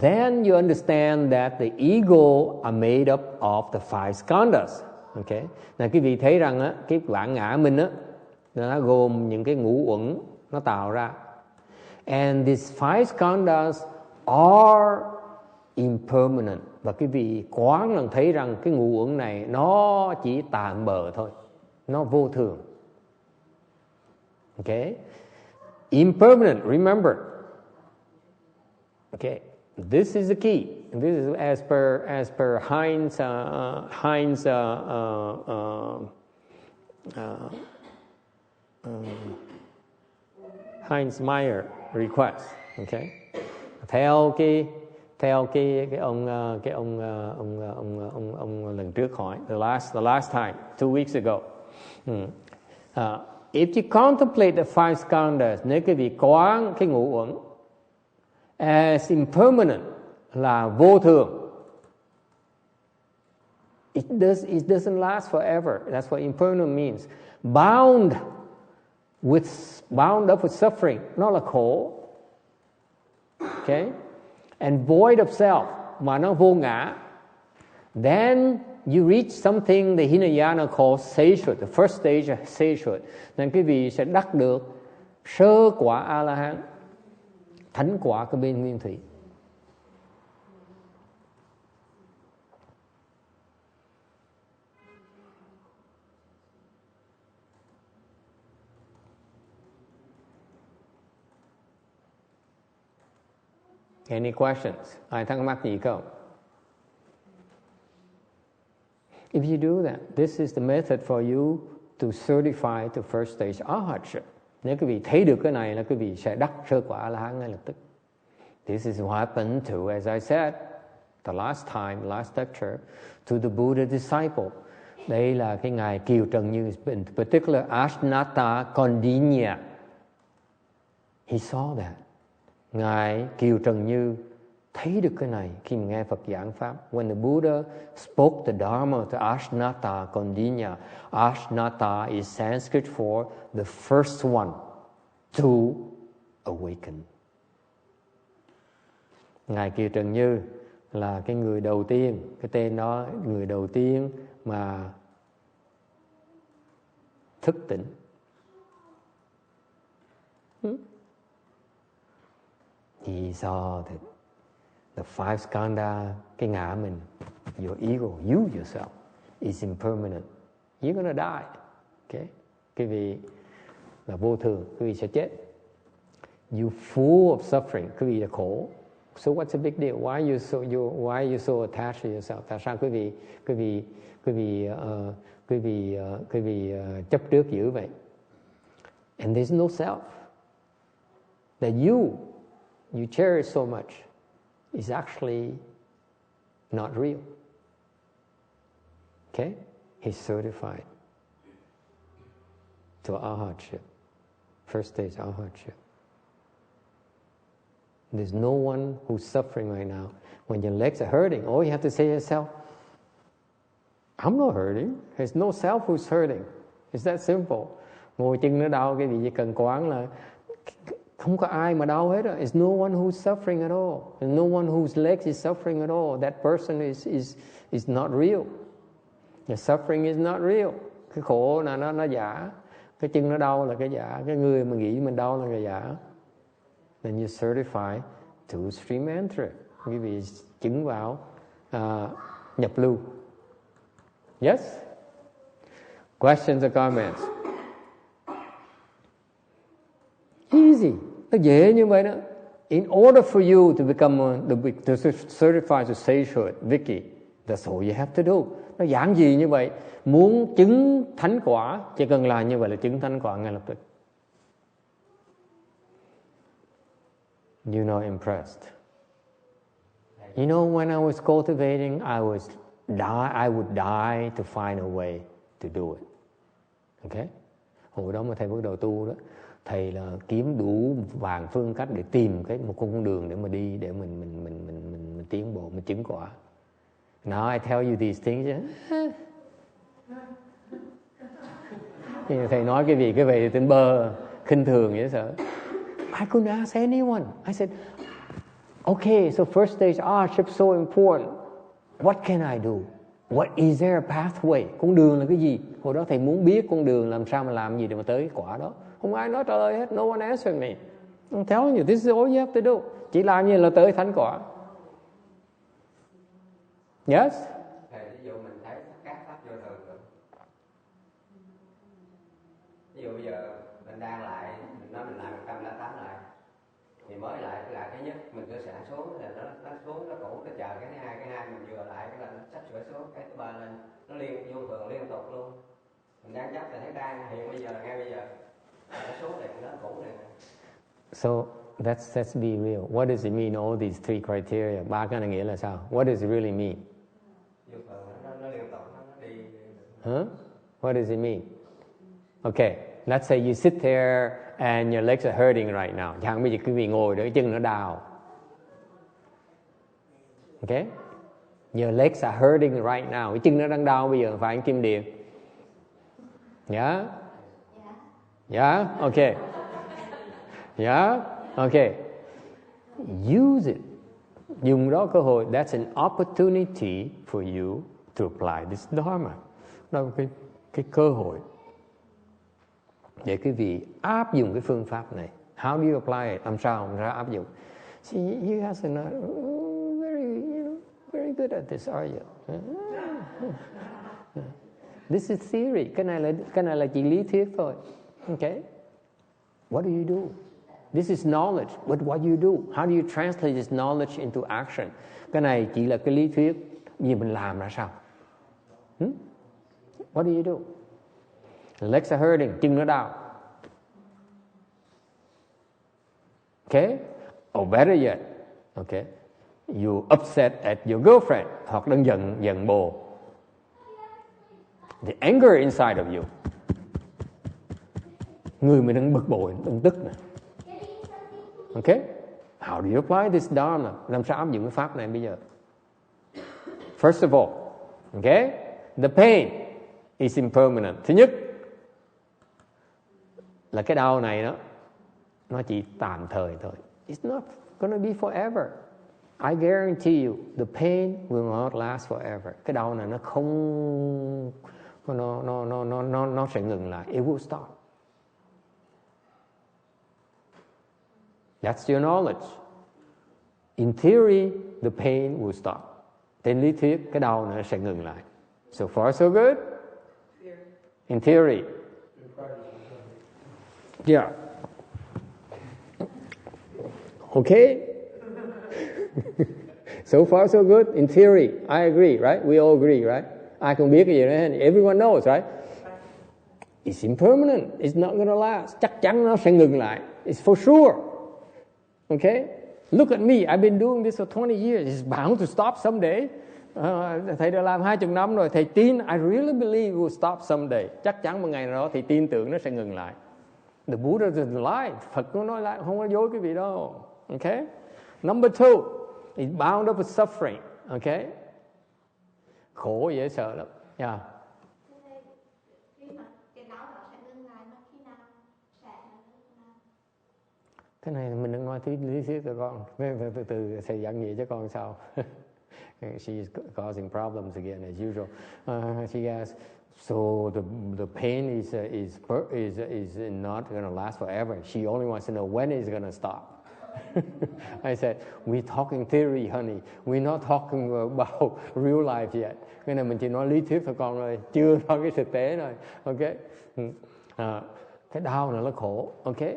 Then you understand that the ego are made up of the five skandhas. Okay? Là quý vị thấy rằng á, cái bản ngã mình á, nó gồm những cái ngũ uẩn nó tạo ra. And these five skandhas are impermanent. Và quý vị quán lần thấy rằng cái ngũ uẩn này nó chỉ tạm bợ thôi, nó vô thường. Okay? Impermanent, remember. Okay, this is the key. This is as per Heinz Meyer request. Okay, theo cái ông lần trước hỏi, the last time 2 weeks ago. If you contemplate the five skandhas, nếu quý vị quán cái ngũ uẩn as impermanent, là vô thường, it doesn't last forever. That's what impermanent means. Bound up with suffering, nó là khổ. Okay? And void of self, mà nó vô ngã. Then you reach something the Hinayana calls sagehood, the first stage of sagehood. Nên quý vị sẽ đắc được sơ quả A-la-hán, thánh quả của bên nguyên thủy. Any questions? Ai thắc mắc gì không? If you do that, this is the method for you to certify the first stage arhatship. Nếu quý vị thấy được cái này là quý vị sẽ đắc sơ quả A-la-hán ngay lập tức. This is what happened to, as I said, the last lecture, to the Buddha disciple. Đây là cái ngài Kiều Trần Như, in particular Ashnata Kondinya. He saw that. Ngài Kiều Trần Như thấy được cái này khi mà nghe Phật giảng Pháp. When the Buddha spoke the Dharma to Ashnata Kondinya, Ashnata is Sanskrit for the first one to awaken. Ngài Kiều Trần Như là cái người đầu tiên, cái tên đó, người đầu tiên mà thức tỉnh. He saw that the five skandha, cái ngã mình, your ego, you yourself, is impermanent. You're gonna die. Okay? Cái vị là vô thường, cái vị sẽ chết. You full of suffering, cái vị là khổ. So what's the big deal? Why are you so attached to yourself? Tại sao quý vị chấp trước dữ vậy? And there's no self. That you cherish so much is actually not real. Okay? He's certified to arhatship. First stage arhatship. There's no one who's suffering right now. When your legs are hurting, all you have to say to yourself, I'm not hurting. There's no self who's hurting. It's that simple. Ngồi chân nó đau, cái gì chỉ cần quán là không có ai mà đau hết. There's no one who's suffering at all. There's no one whose legs is suffering at all. That person is not real. The suffering is not real. Cái khổ là nó giả. Cái chân nó đau là cái giả. Cái người mà nghĩ mình đau là cái giả. Then you certify to stream entry. Quý vị chứng vào nhập lưu. Yes? Questions or comments? Easy. Nó dễ như vậy đó. In order for you to become to certify to sagehood, Vicky, that's all you have to do. Nó giản dị như vậy. Muốn chứng thánh quả, chỉ cần làm như vậy là chứng thánh quả ngay lập tức. You're not impressed. You know, when I was cultivating, I would die to find a way to do it. Okay? Hồi đó mà thầy bắt đầu tu đó, thầy là kiếm đủ vàng phương cách để tìm một con đường để mà đi, để mình tiến bộ, mình chứng quả. Now I tell you these things. Thầy nói cái gì thì tên bơ, khinh thường vậy sợ. I couldn't ask anyone. I said, okay, so first stage arhatship so important. What can I do? What is there a pathway? Con đường là cái gì? Hồi đó thầy muốn biết con đường làm sao mà làm gì để mà tới cái quả đó. Không ai nói trả lời hết. No one answered me. I'm telling you, this is all you have to do. Chỉ làm như là tới thánh quả. Yes?
Thầy, ví dụ mình thấy các pháp vô thường rồi. Ví dụ bây giờ mình đang lại, mình nói mình lại 108 lại. Thì mới lại cái nhất, mình cứ xả xuống, là nó xuống, nó cũ, nó chờ cái hai mình vừa lại, cái là nó sắp sửa xuống, cái thứ ba lên, nó vô thường liên tục luôn. Mình đang chấp là thấy đang hiện bây giờ, ngay bây giờ, nó xuống này, nó cũ này.
So let's be real. What does it mean, all these three criteria? Ba cái này nghĩa là sao? What does it really mean?
Vô thường, nó liên tục, nó đi.
Huh? What does it mean? Okay, let's say you sit there and your legs are hurting right now. Chẳng bây giờ quý vị ngồi đó, chân nó đau. Okay? Your legs are hurting right now. Cái chân nó đang đau bây giờ, phải anh Kim Điền? Yeah? Yeah? Okay. Yeah? Okay. Use it. Dùng đó cơ hội. That's an opportunity for you to apply this Dharma. Đó là cái cơ hội để quý vị áp dụng cái phương pháp này. How do you apply it? Làm sao áp dụng? See, you guys are not very good at this, are you? This is theory. Cái này là chỉ lý thuyết thôi. Okay? What do you do? This is knowledge. But what do you do? How do you translate this knowledge into action? Cái này chỉ là cái lý thuyết. Vì mình làm ra sao? What do you do? Legs are hurting, chân nó đau. Okay? Or better yet, okay, you upset at your girlfriend, hoặc đang giận bồ. The anger inside of you. Người mình đang bực bội, đang tức nè. Okay? How do you apply this Dharma? Làm sao áp dụng cái pháp này bây giờ? First of all, okay, the pain is impermanent. Thứ nhất là cái đau này đó, nó chỉ tạm thời thôi. It's not gonna be forever. I guarantee you, the pain will not last forever. Cái đau này nó không, nó sẽ ngừng lại. It will stop. That's your knowledge. In theory, the pain will stop. Trên lý thuyết, cái đau này nó sẽ ngừng lại. So far, so good? In theory. Yeah. Okay? So far, so good? In theory, I agree, right? We all agree, right? Ai cũng biết cái gì đó, everyone knows, right? It's impermanent. It's not going to last. Chắc chắn nó sẽ ngừng lại. It's for sure. Okay? Look at me. I've been doing this for 20 years. It's bound to stop someday. Thầy đã làm 20 năm rồi. Thầy tin, I really believe it will stop someday. Chắc chắn một ngày nào đó thì tin tưởng nó sẽ ngừng lại. The Buddha doesn't lie. Phật nó nói lại, không có dối cái vị đâu. Okay? Number 2, it's bound up with suffering. Okay? Khổ dễ sợ lắm. Yeah. Cái này mình đừng nói lý thuyết cho con. Từ từ thầy giảng nghĩa cho con sau. She's causing problems again as usual. She asks, so the pain is not going to last forever. She only wants to know when it's going to stop. I said, we're talking theory, honey. We're not talking about real life yet. Cái này mình chỉ nói lý thuyết thôi con ơi, chưa nói cái thực tế rồi. Okay? Cái đau này nó khổ. Okay?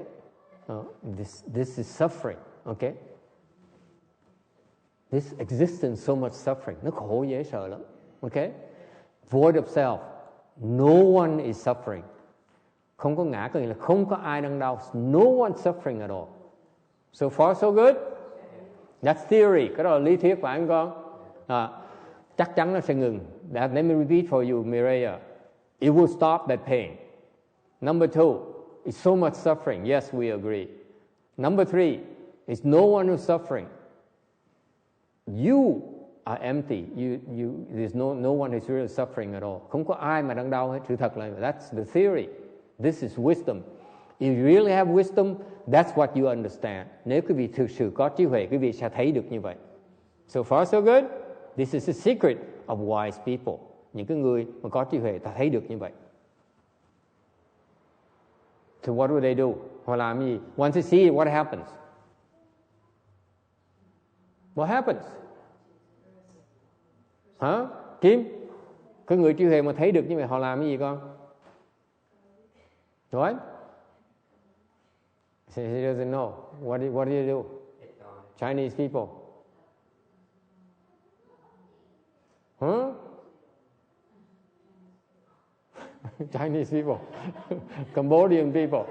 This is suffering. Okay? This existence, so much suffering. Nó khổ dễ sợ lắm. Okay? Void of self. No one is suffering. Không có ngã, có nghĩa là không có ai đang đau. No one suffering at all. So far, so good? That's theory. Cái đó là lý thuyết phải không con? Chắc chắn nó sẽ ngừng. Let me repeat for you, Mireya. It will stop that pain. Number 2, it's so much suffering. Yes, we agree. Number 3, it's no one who's suffering. You are empty. There's no one who's really suffering at all. Không có ai mà đang đau hết. Sự thật là that's the theory. This is wisdom. If you really have wisdom, that's what you understand. Nếu quý vị thực sự có trí huệ, quý vị sẽ thấy được như vậy. So far, so good? This is the secret of wise people. Những cái người mà có trí huệ, ta thấy được như vậy. So what do they do? Họ làm gì? Once they see it, what happens? What happens? Hả? Kim? Cái người trí huệ mà thấy được như vậy, họ làm cái gì con? What? He doesn't know. What do you do? Chinese people. Huh? Chinese people. Cambodian people.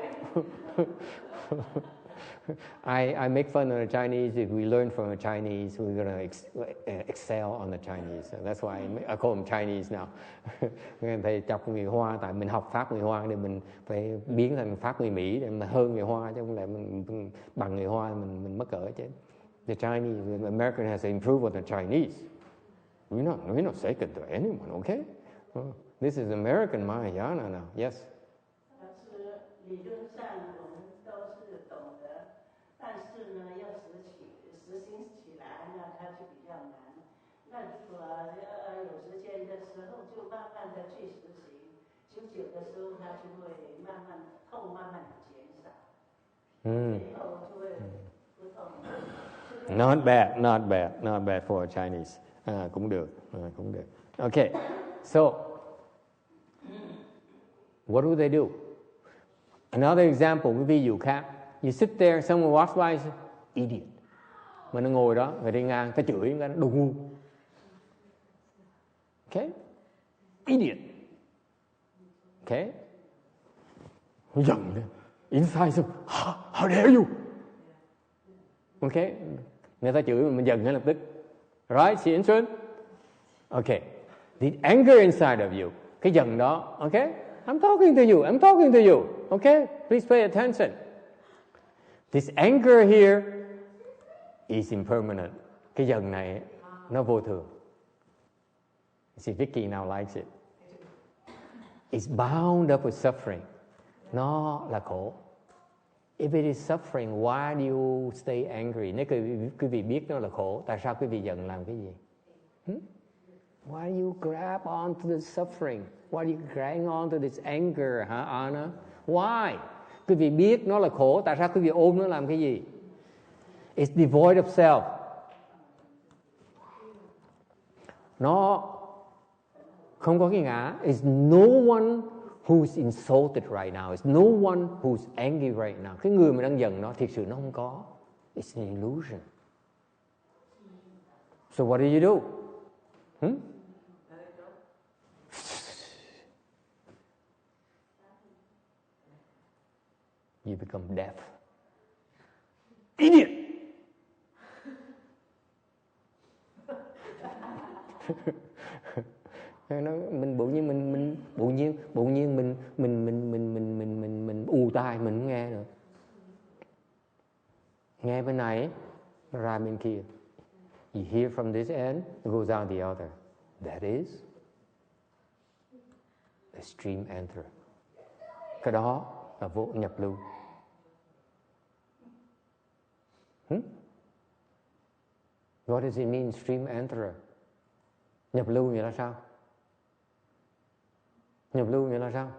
I make fun of the Chinese. If we learn from the Chinese, we're going to excel on the Chinese. So that's why I call them Chinese now. Thầy chọc người Hoa, tại mình học Pháp người Hoa thì mình phải biến thành Pháp người Mỹ để mình hơn người Hoa, chứ không lẽ mình bằng người Hoa mình mắc cỡ chứ. The Chinese, the American has to improve on the Chinese. We're not second to anyone, okay? This is American Mahayana now. Yes.
理论上我们都是懂得，但是呢，要实行起来呢，它就比较难。那如果有时间的时候，就慢慢的去实行，久的时候，它就会慢慢的减少，以后就会不痛。
Not bad for Chinese. Cũng được. Okay, so what do they do? Another example, cái ví dụ khác. You sit there, someone walks by, say, idiot. Mà nó ngồi đó, người đi ngang, ta chửi người ta, đồ ngu. Okay? Idiot. Okay? Nó giận lên. Inside, so, how dare you? Okay? Người ta chửi mình giận ngay lập tức. Right? See interest? Okay. The anger inside of you. Cái giận đó. Okay? I'm talking to you. Okay? Please pay attention. This anger here is impermanent. Cái giận này nó vô thường. See, Vicky now likes it. It's bound up with suffering. Nó là khổ. If it is suffering, why do you stay angry? Nếu quý vị biết nó là khổ, tại sao quý vị giận làm cái gì? Why do you grab on to the suffering? Why do you grab on to this anger, hả Anna? Why? Quý vị biết nó là khổ, tại sao quý vị ôm nó làm cái gì? It's devoid of self. Nó không có cái ngã. It's no one who's insulted right now. It's no one who's angry right now. Cái người mà đang giận nó, thực sự nó không có. It's an illusion. So what do you do? You become deaf. Idiot! Nó mình bỗng nhiên mình ù tai, mình không nghe nữa. Nghe bên này ra bên kia. You hear from this end, it goes out the other. That is the stream enter. Cái đó là vô nhập lưu. What does it mean, stream enterer? Nhập lưu nghĩa là sao? Nhập lưu nghĩa là sao?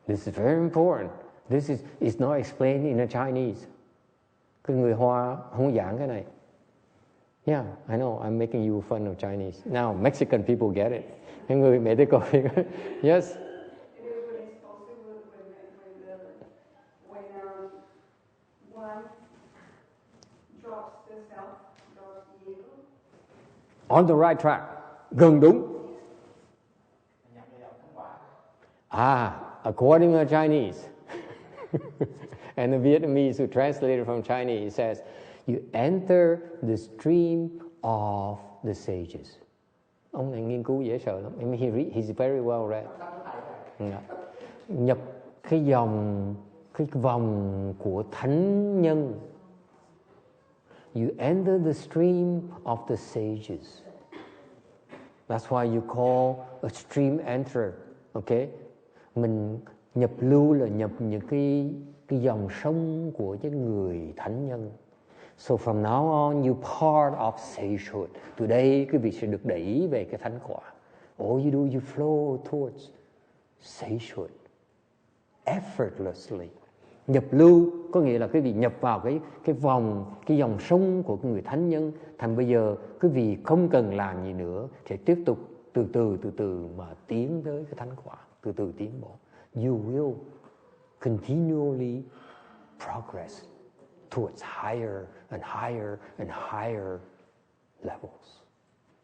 This is very important. This is not explained in the Chinese. Cái người Hoa không giảng cái này. Yeah, I know, I'm making you fun of Chinese. Now, Mexican people get it. Cái người Mexico. Yes? On the right track. Gần đúng. According to the Chinese and the Vietnamese who translated from Chinese, it says, you enter the stream of the sages. Ông này nghiên cứu dễ sợ lắm. He's very well read. Nhập cái vòng của thánh nhân. You enter the stream of the sages. That's why you call a stream enterer. Okay? Mình nhập lưu là nhập những cái dòng sông của những người thánh nhân. So from now on, you part of sagehood. Today, quý vị sẽ được đẩy về cái thánh quả. All you do, you flow towards sagehood effortlessly. Nhập lưu có nghĩa là quý vị nhập vào cái dòng sông của người thánh nhân. Thành bây giờ quý vị không cần làm gì nữa, sẽ tiếp tục từ từ mà tiến tới cái thánh quả, từ từ tiến bộ. You will continually progress towards higher and higher and higher levels.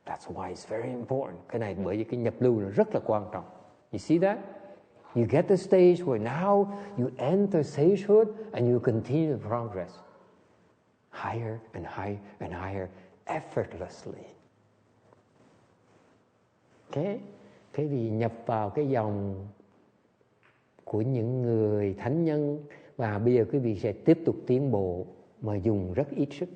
That's why it's very important. Cái này bởi vì cái nhập lưu là rất là quan trọng. You see that? You get the stage where now you enter sagehood and you continue to progress higher and higher and higher effortlessly. Okay? Thế thì nhập vào cái dòng của những người thánh nhân và bây giờ quý vị sẽ tiếp tục tiến bộ mà dùng rất ít sức.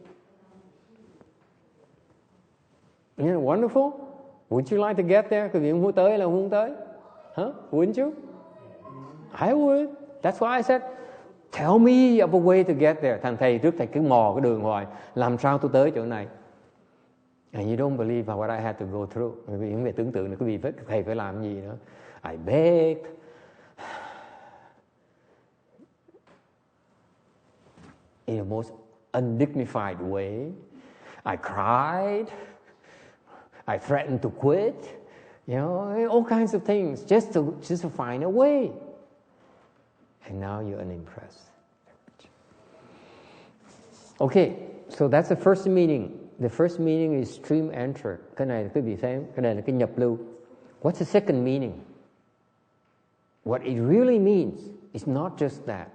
Isn't it wonderful? Would you like to get there? Quý vị không muốn tới là không muốn tới. Wouldn't you? I would. That's why I said, tell me of a way to get there. Thằng thầy trước thầy cứ mò cái đường hoài, làm sao tôi tới chỗ này? And you don't believe what I had to go through. Quý vị không thể tưởng tượng được quý vị thầy phải làm gì nữa. I begged. In the most undignified way. I cried. I threatened to quit. You know, all kinds of things just to find a way. And now you're unimpressed. Okay, so that's the first meaning. The first meaning is stream enter. Cái này quý vị xem, cái này là cái nhập lưu. What's the second meaning? What it really means is not just that.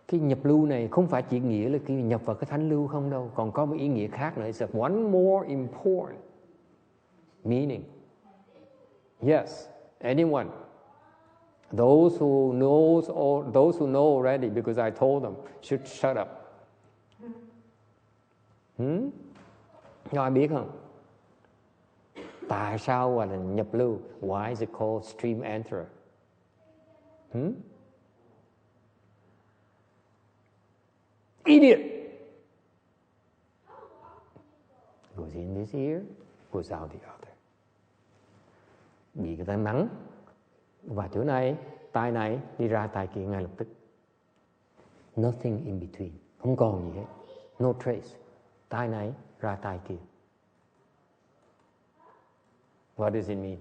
Cái nhập lưu này không phải chỉ nghĩa là cái nhập vào cái thánh lưu không đâu, còn có một ý nghĩa khác nữa. It's one more important meaning. Yes, anyone? Those who know already, because I told them, should shut up. Có ai biết không? Tại sao gọi là nhập lưu? Why is it called stream enterer? idiot. Goes in this ear, goes out the other. Bị người ta mắng vào chỗ này, tai này đi ra tai kia ngay lập tức. Nothing in between, không còn gì hết. No trace. Tai này ra tai kia. What does it mean?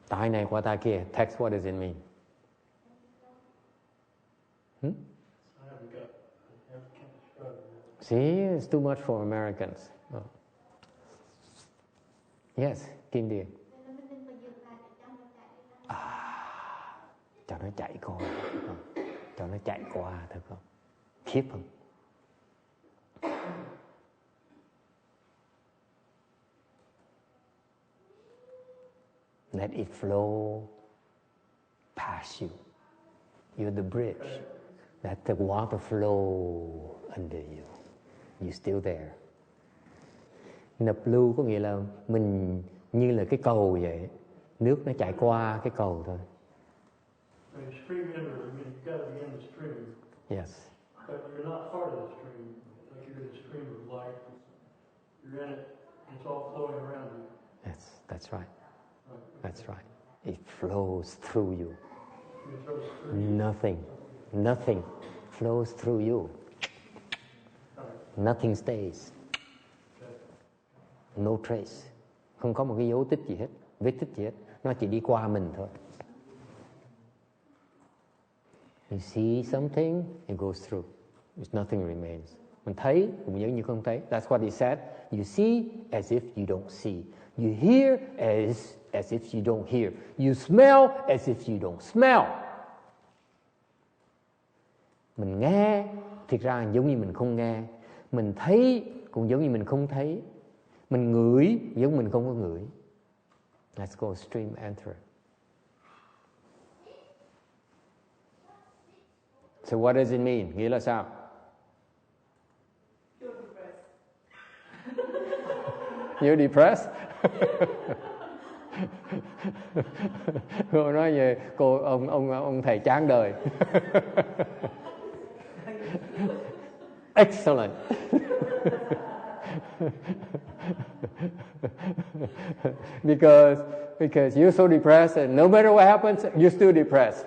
Tai này qua tai kia. Text, what does it mean? See, it's too much for Americans. Oh. Yes, Kim Điền. Cho nó chạy qua, cho nó chạy qua thôi không? Khiếp không? Let it flow past you. You're the bridge. Let the water flow under you. You're still there. Nập lưu có nghĩa là mình như là cái cầu vậy. Nước nó chạy qua cái cầu thôi.
When you stream into it, I mean, you've got to be in the stream.
Yes.
But you're not part of the stream. Like you're in the stream of life. You're in it. It's all flowing around you.
Yes, that's right. That's right. It flows through you.
It flows through you.
Nothing flows through you. Nothing stays. No trace. Không có một cái dấu tích gì hết, vết tích gì hết. Nó chỉ đi qua mình thôi. You see something, it goes through. Nothing remains. Mình thấy cũng giống như không thấy. That's what he said. You see as if you don't see. You hear as if you don't hear. You smell as if you don't smell. Mình nghe, thực ra giống như mình không nghe. Mình thấy cũng giống như mình không thấy. Mình ngửi giống mình không có ngửi. Let's go stream enter. So what does it mean? Nghĩa là sao? You're depressed? Cô nói về ông thầy chán đời. Excellent. because you're so depressed and no matter what happens, you're still depressed.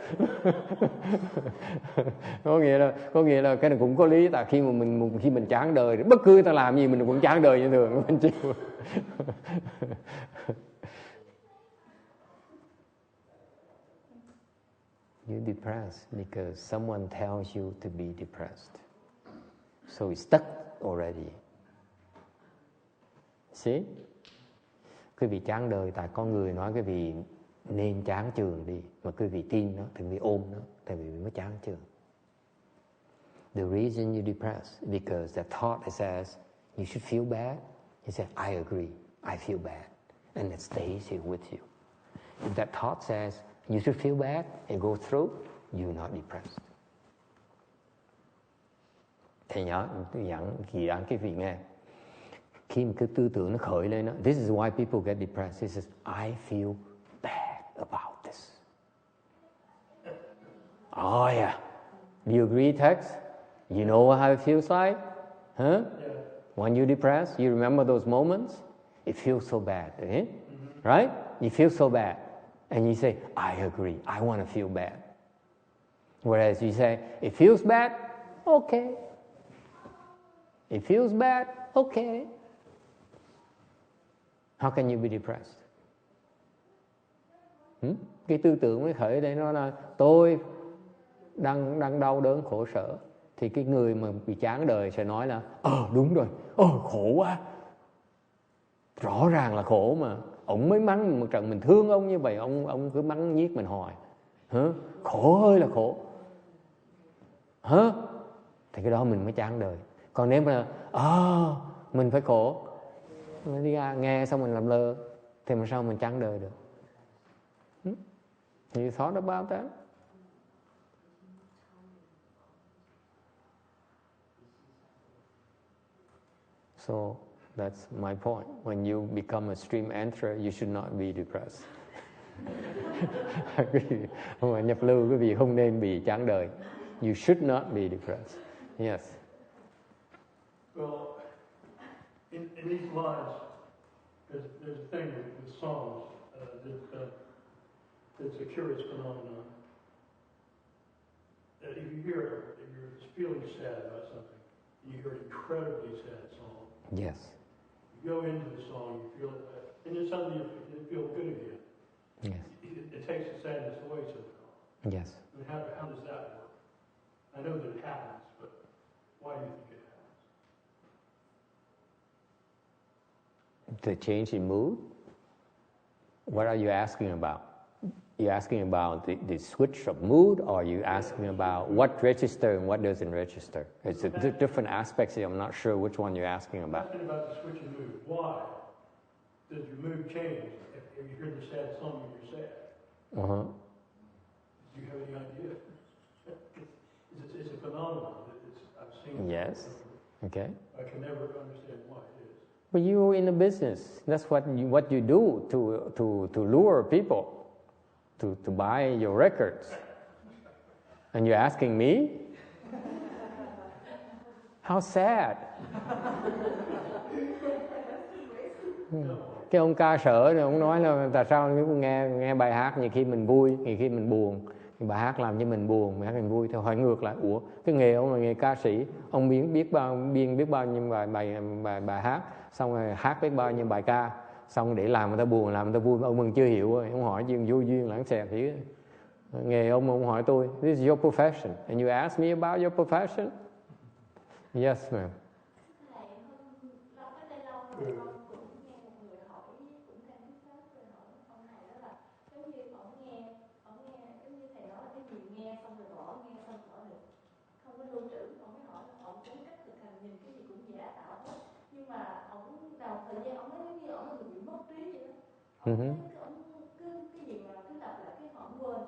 có nghĩa là cái này cũng có lý. Tại khi mình chán đời, bất cứ ta làm gì mình cũng chán đời như thường, mình chịu. You're depressed because someone tells you to be depressed. So it's stuck already. See? Quý vị chán đời tại con người nói quý vị nên chán chường đi, mà quý vị tin nó, thì quý vị ôm nó, thì quý vị mới chán chường. The reason you're depressed is because that thought that says you should feel bad, you say I agree, I feel bad, and it stays here with you. If that thought says you should feel bad and go through, you're not depressed. Thầy nhớ kỳ đáng cái vị nghe. Khi mà cái tư tưởng nó khởi lên đó, this is why people get depressed. He says, I feel bad about this. Oh yeah. Do you agree, Tex? You know how it feels like? Huh? Yeah. When you're depressed, you remember those moments? It feels so bad, eh? Mm-hmm. Right? You feel so bad. And you say, I agree. I want to feel bad. Whereas you say, it feels bad? Okay. It feels bad? Okay. How can you be depressed? Cái tư tưởng mới khởi đây nó là tôi đang đau đớn khổ sở. Thì cái người mà bị chán đời sẽ nói là đúng rồi, khổ quá. Rõ ràng là khổ mà. Ông mới mắng mình một trận, mình thương ông như vậy, ông cứ mắng nhiếc mình hoài. Khổ ơi là khổ. Thì cái đó mình mới chán đời. Còn nếu mà mình phải khổ, mình đi ra nghe xong mình làm lơ, thì mà sao mình chán đời được? You thought about that? So that's my point. When you become a stream enterer, you should not be depressed. Mà nhập lưu quý vị không nên bị chán đời.
You should not be depressed. Yes.
Well, in these lives, there's a thing with songs that's a curious phenomenon. That if you hear, if you're feeling sad about something, and you hear an incredibly sad song.
Yes.
You go into the song, you feel it, and then suddenly you feel good again.
Yes.
It takes the sadness away somehow.
Yes.
I mean, how does that work? I know that it happens, but why do you think it happens?
The change in mood? What are you asking about? You asking about the switch of mood, or are you asking about what registers and what doesn't register? It's different aspects here. I'm not sure which one you're asking about.
I'm asking about the switch in mood. Why does your mood change if you hear the sad song and you're sad?
Uh-huh.
Do you have any idea? It's a phenomenon. I've seen it.
Yes. Okay.
I can never understand why it is.
But you're in the business. That's what you do to lure people to buy your records. And you're asking me? How sad. Cái ông ca sở này, ông nói là tại sao nghe bài hát nhiều khi mình vui, nhiều khi mình buồn. Bài hát làm cho mình buồn, bài hát mình vui. Thì hỏi ngược lại, ủa, cái nghề ông là nghề ca sĩ, ông biết bao nhiêu bài hát, xong rồi hát biết bao nhiêu bài ca, xong để làm người ta buồn, làm người ta vui, ông mình chưa hiểu rồi. Ông hỏi chuyện vô duyên lãng xẹt thì nghề ông hỏi tôi, this is your profession, and you ask me about your profession? Yes, ma'am.
Cái gì mà cứ đọc lại cái họ quên.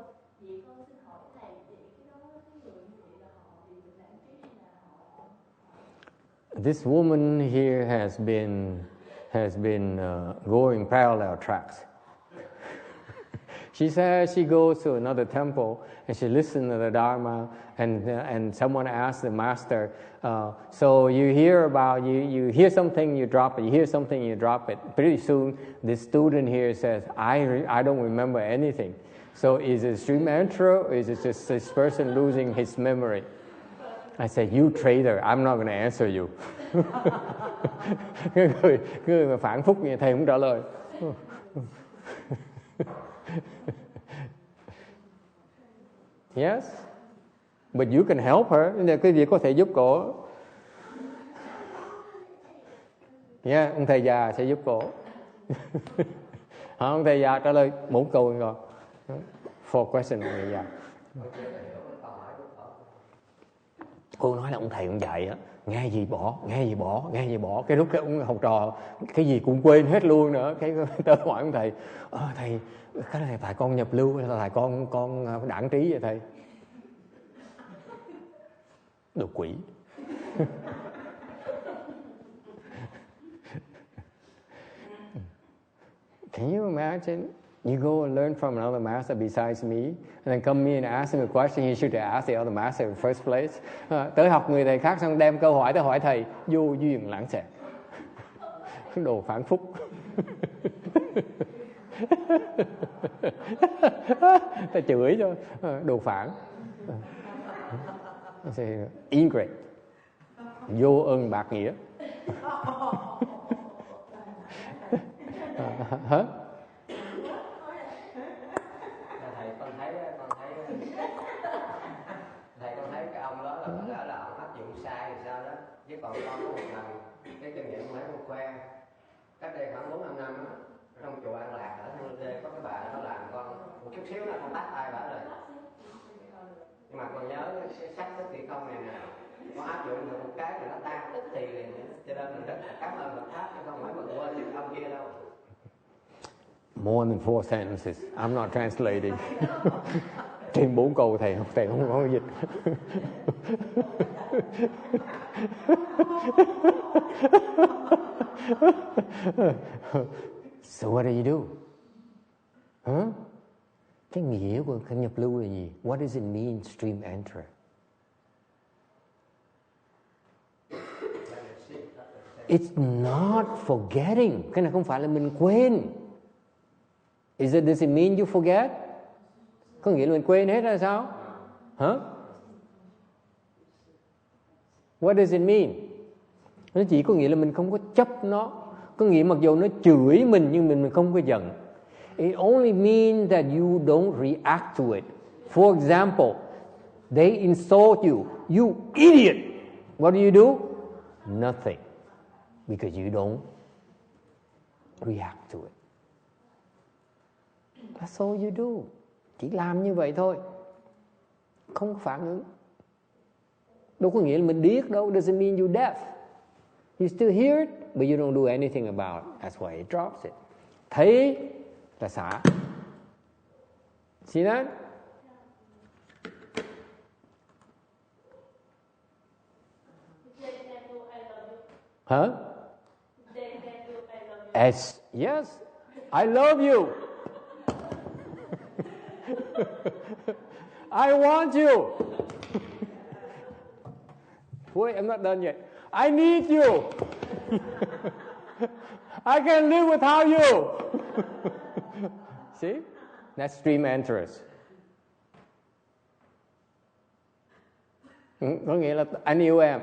Vậy con xin hỏi thầy, vậy cái đó cái người như vậy là họ bị lãng trí hay là họ?
This woman here has been going parallel tracks. She says she goes to another temple and she listens to the Dharma, and someone asks the master, so you hear something, you drop it. You hear something, you drop it. Pretty soon, the student here says, I don't remember anything. So is it stream entry, or is it just this person losing his memory? I said, you traitor, I'm not going to answer you. Người mà phản phúc như thầy không trả lời. Yes, but you can help her. Cái gì có thể giúp cô? Yeah, ông thầy già sẽ giúp cô. Ông thầy già trả lời 4 câu rồi. 4 questions ông thầy già. Cô nói là ông thầy ông dạy á, nghe gì bỏ. Cái lúc cái ông học trò cái gì cũng quên hết luôn nữa. Cái tới hỏi ông thầy, thầy cái này tại con nhập lưu hay là tại con đảng trí vậy thầy? Đồ quỷ. Can you imagine? You go and learn from another master besides me, and then come me and ask him a question you should have asked the other master in the first place. Tới học người thầy khác xong đem câu hỏi tới hỏi thầy, vô duyên lãng xẹt. Đồ phản phúc. Ta chửi cho đồ phản. Ingrate. Vô ơn bạc nghĩa. Hả?
Thầy con thấy cái ông đó là có lẽ là ông áp dụng sai thì sao đó, chứ còn con có một lần cái kinh nghiệm mấy con khoe cách đây khoảng 4-5 năm á, trong chùa An Lạc ở Hương Lê có cái bà nó làm con một chút xíu là con tắt tay bả rồi, nhưng mà con nhớ cái sách Thức Thị Không này nè, con áp dụng được một cái thì nó tan tức thì liền, cho nên mình rất là cảm ơn Phật pháp, chứ không phải mình quên những ông kia đâu.
More than 4 sentences. I'm not translating. Trên 4 câu thầy không có dịch. So what do you do? Cái nghĩa của nhập lưu là gì? What does it mean, stream enter?
It's not forgetting. Cái này không phải là mình quên. Does it mean you forget? Có nghĩa là mình quên hết hay sao? Hả? What does it mean? Nó chỉ có nghĩa là mình không có chấp nó. Có nghĩa mặc dù nó chửi mình nhưng mình không có giận. It only means that you don't react to it. For example, they insult you. You idiot! What do? Nothing. Because you don't react to it. That's all you do. Chỉ làm như vậy thôi. Không phản ứng. Đâu có nghĩa là mình điếc đâu. Doesn't mean you deaf. You still hear it, but you don't do anything about it. That's why it drops it. Thấy là xả. See that? Huh? Yes, I love you. I want you. Wait, I'm not done yet. I need you. I can live without you. See? That's stream enterers. Có nghĩa là anh yêu em,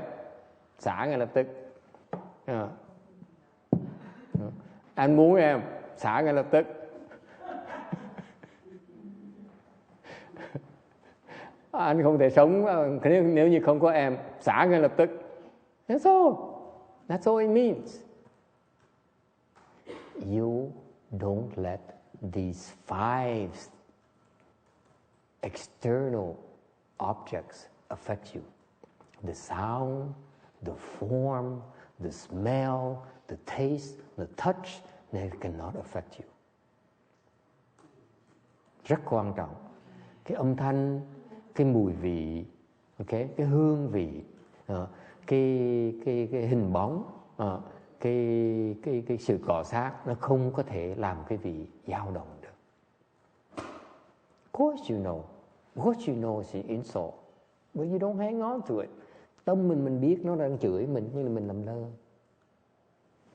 xả ngay lập tức. Anh muốn em, xả ngay lập tức. Anh không thể sống nếu như không có em, xả ngay lập tức. That's all. That's all it means. You don't let these 5 external objects affect you. The sound, the form, the smell, the taste, the touch, they cannot affect you. Rất quan trọng. Cái âm thanh, cái mùi vị, okay, cái hương vị, cái hình bóng, cái sự cọ sát, nó không có thể làm cái vị dao động được. Of course you know. Of course you know it's an insult. But you don't hang on to it. Tâm mình biết nó đang chửi mình, nhưng là mình làm lơ.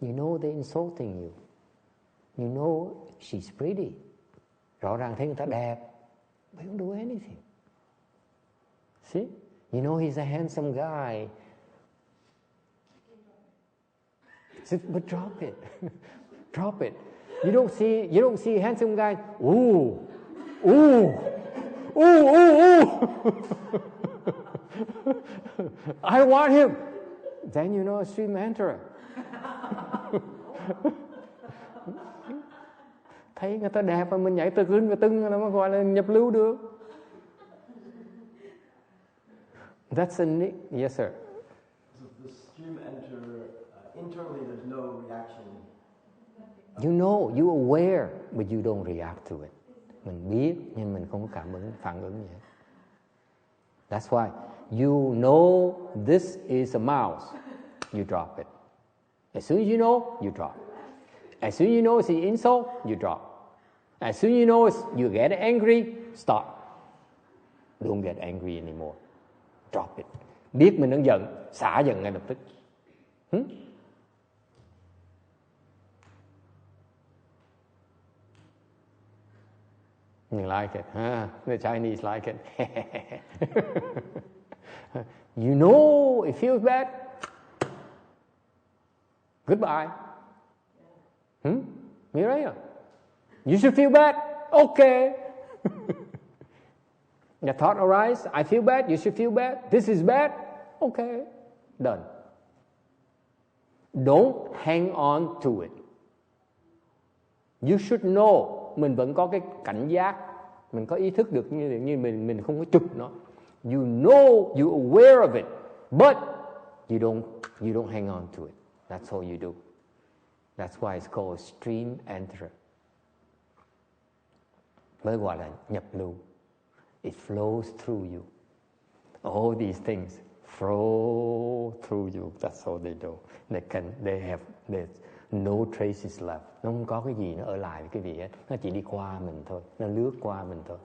You know they're insulting you. You know she's pretty. Rõ ràng thấy người ta đẹp. But you don't do anything. See? You know he's a handsome guy. But drop it. Drop it. You don't see a handsome guy. Ooh. Ooh. Ooh, ooh, ooh. I want him. Then you know a stream enterer. Thấy người ta đẹp mà mình nhảy tưng lên và tưng là nó gọi là nhập lưu được. That's a yes sir.
So the stream enter internally. There's no reaction.
You know, you're aware, but you don't react to it. Mình biết nhưng mình không có phản ứng gì. That's why you know this is a mouse, you drop it. As soon as you know, you drop. As soon as you know it's an insult, you drop. As soon as you know you get angry, stop. Don't get angry anymore. Drop it. Biết mình đang giận, xả giận ngay lập tức. You like it, huh? The Chinese like it. You know it feels bad. Goodbye. Mireya, you should feel bad. Okay. The thought arises, I feel bad, you should feel bad. This is bad. Okay. Done. Don't hang on to it. You should know. Mình vẫn có cái cảnh giác, mình có ý thức được như mình không có chụp nó. You know, you're aware of it, but you don't hang on to it. That's all you do. That's why it's called stream enterer. Mới gọi là nhập lưu. It flows through you. All these things flow through you. That's all they do. They have no traces left. Nó không có cái gì nó ở lại với cái vị hết. Nó chỉ đi qua mình thôi. Nó lướt qua mình thôi.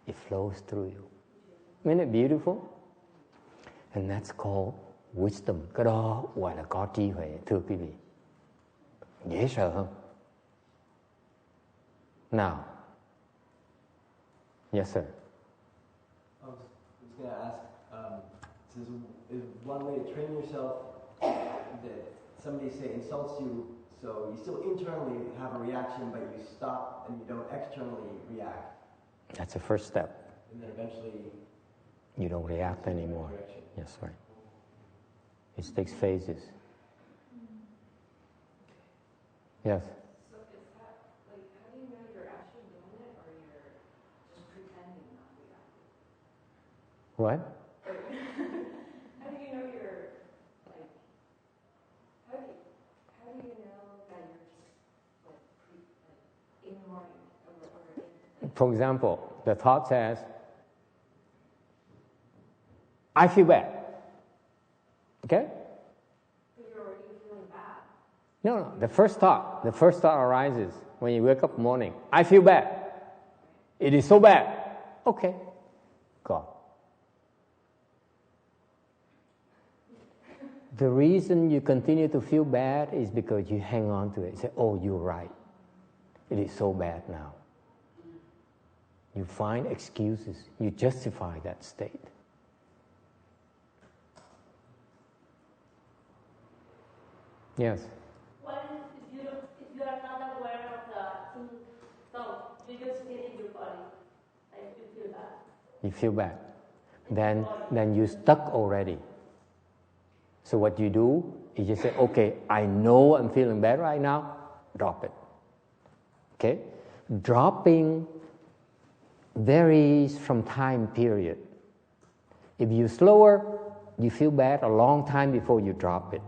It flows through you. Isn't it beautiful? And that's called wisdom, cái đó gọi là có trí huệ, thưa quý vị. Dễ sợ không? Nào. Yes, sir.
I was going to ask, is one way to train yourself that somebody, say, insults you, so you still internally have a reaction, but you stop and you don't externally react?
That's the first step.
And then eventually
you don't react anymore. Yes, right. It takes phases. Yes.
So is that, like, how do you know you're actually doing it, or you're just pretending not reacting?
What?
How do you know you're, like, how do you know that you're just, like, ignoring or
For example, the thought says, I feel bad. Okay?
But you're already feeling bad.
No. The first thought arises when you wake up in the morning. I feel bad. It is so bad. Okay. Go. The reason you continue to feel bad is because you hang on to it. You say, oh, you're right. It is so bad now. You find excuses. You justify that state. Yes.
What if you are not aware of the thought? You just feel it in your body, like you feel bad.
You feel bad. Then you're stuck already. So what you do is you say, okay, I know I'm feeling bad right now. Drop it. Okay? Dropping varies from time period. If you're slower, you feel bad a long time before you drop it.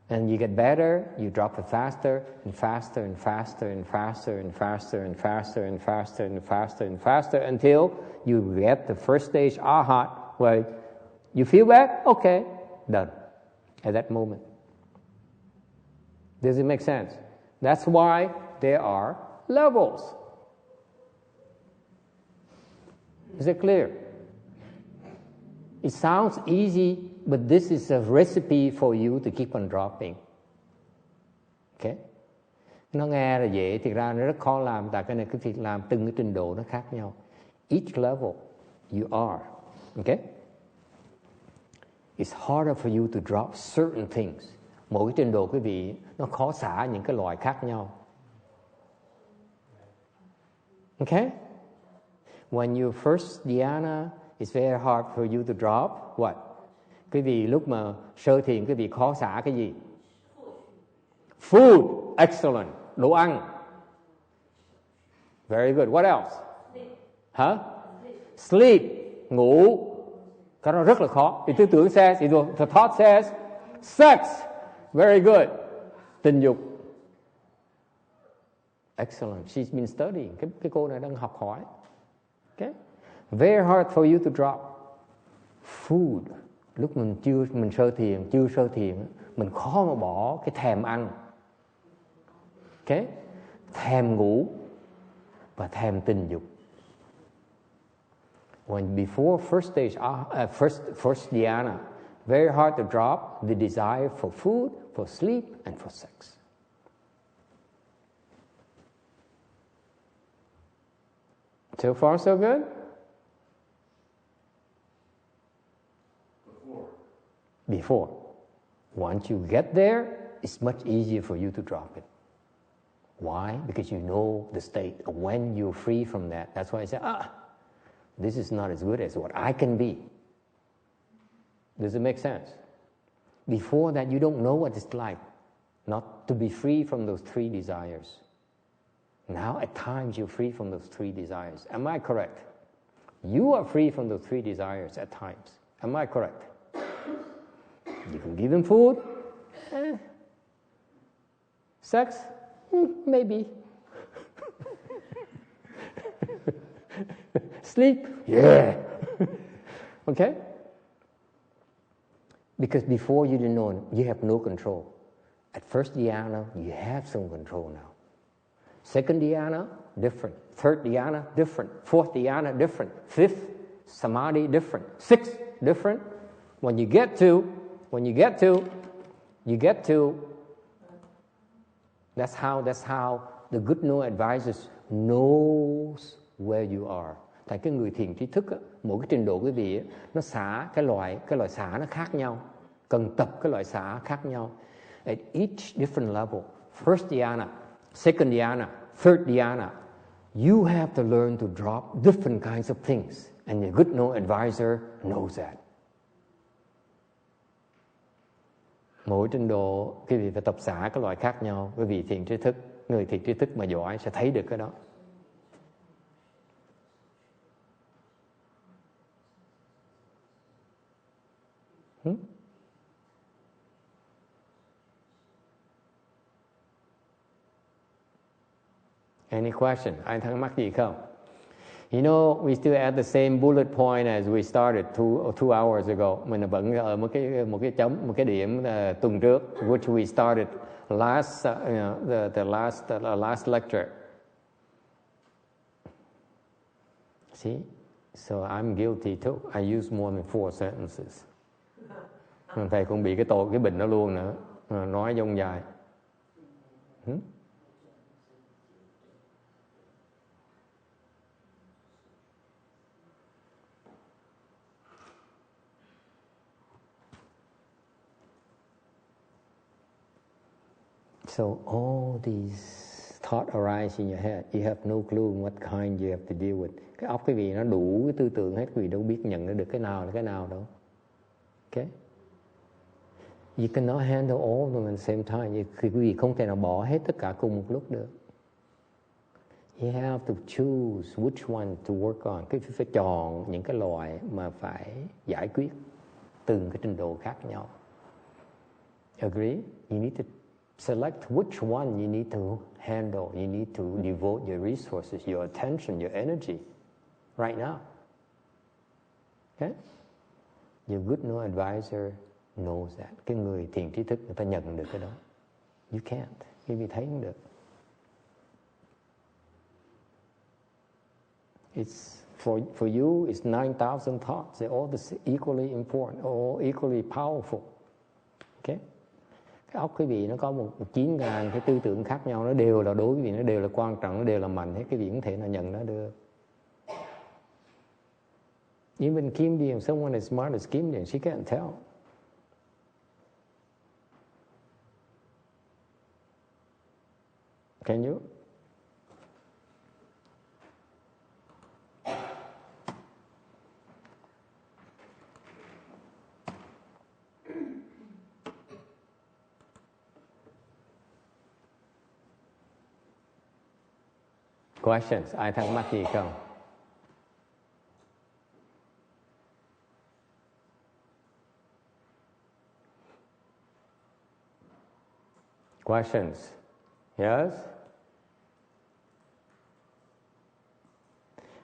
And you get better, you drop it faster and faster and faster and faster and faster and faster and faster and faster and faster until you get the first stage aha where you feel bad, okay, done at that moment. Does it make sense? That's why there are levels. Is it clear? It sounds easy, but this is a recipe for you to keep on dropping. Okay? Nó nghe là dễ, thực ra nó rất khó làm, tại cái này cái việc làm từng cái trình độ nó khác nhau. Each level you are. Okay? It's harder for you to drop certain things. Mỗi cái trình độ quý vị nó khó xả những cái loại khác nhau. Okay? When you first dhyana, it's very hard for you to drop what? Quý vị lúc mà sơ thiền quý vị khó xả cái gì? Food, excellent. Đồ ăn. Very good. What else? Hả? Sleep, ngủ. Cái đó rất là khó. Thì tư tưởng says, the thought says, sex, very good. Tình dục. Excellent. She's been studying. Cái cô này đang học hỏi. Okay? Very hard for you to drop. Food. Lúc mình sơ thiền, mình khó mà bỏ cái thèm ăn. Okay? Thèm ngủ và thèm tình dục. When before first stage, first dhyana, very hard to drop the desire for food, for sleep, and for sex. So far, so good? Before. Once you get there, it's much easier for you to drop it. Why? Because you know the state of when you're free from that. That's why I say, this is not as good as what I can be. Does it make sense? Before that, you don't know what it's like not to be free from those three desires. Now, at times, you're free from those three desires. Am I correct? You are free from those three desires at times. Am I correct? You can give them food. Sex? Maybe. Sleep? Yeah. Okay? Because before you didn't know, you have no control. At first dhyana, you have some control now. Second dhyana, different. Third dhyana, different. Fourth dhyana, different. Fifth, samadhi, different. Sixth, different. When you get to, that's how the good no advisors knows where you are. Tại cái người thiền trí thức á, mỗi cái trình độ quý vị á, nó xả cái loại xả nó khác nhau, cần tập cái loại xả khác nhau. At each different level, first dhyana, second dhyana, third dhyana, you have to learn to drop different kinds of things, and the good no advisor knows that. Mỗi trình độ quý vị phải tập xả cái loại khác nhau. Quý vị thiền trí thức, người thiền trí thức mà giỏi sẽ thấy được cái đó. Any question? Ai thắc mắc gì không? You know, we still at the same bullet point as we started two hours ago. Mình vẫn ở một cái điểm tuần trước, which we started last the last lecture. See, so I'm guilty too. I use more than 4 sentences. Thầy cũng bị cái bệnh đó luôn nữa, nói dông dài. So all these thoughts arise in your head. You have no clue what kind you have to deal with. Cái óc quý vị nó đủ cái tư tưởng hết, quý vị đâu biết nhận được cái nào là cái nào đâu. Okay? You cannot handle all of them at the same time. Quý vị không thể nào bỏ hết tất cả cùng một lúc được. You have to choose which one to work on. Quý vị phải chọn những cái loại mà phải giải quyết từng cái trình độ khác nhau. Agree? You need to select which one you need to handle. You need to devote your resources, your attention, your energy right now. Okay? Your good no advisor knows that. Cái người thiền trí thức người ta nhận được cái đó. You can't. Quý vị thấy không được. It's for you. It's 9,000 thoughts. They're all equally important, all equally powerful. Okay? Cái óc quý vị nó có 9.000 cái tư tưởng khác nhau, nó đều là đối với quý vị, nó đều là quan trọng, nó đều là mạnh hết. Quý vị không thể nào nhận nó được. Even Kim being someone as smart as Kim being, she can't tell. Can you? Questions? Ai thắc mắc gì không? Questions? Yes?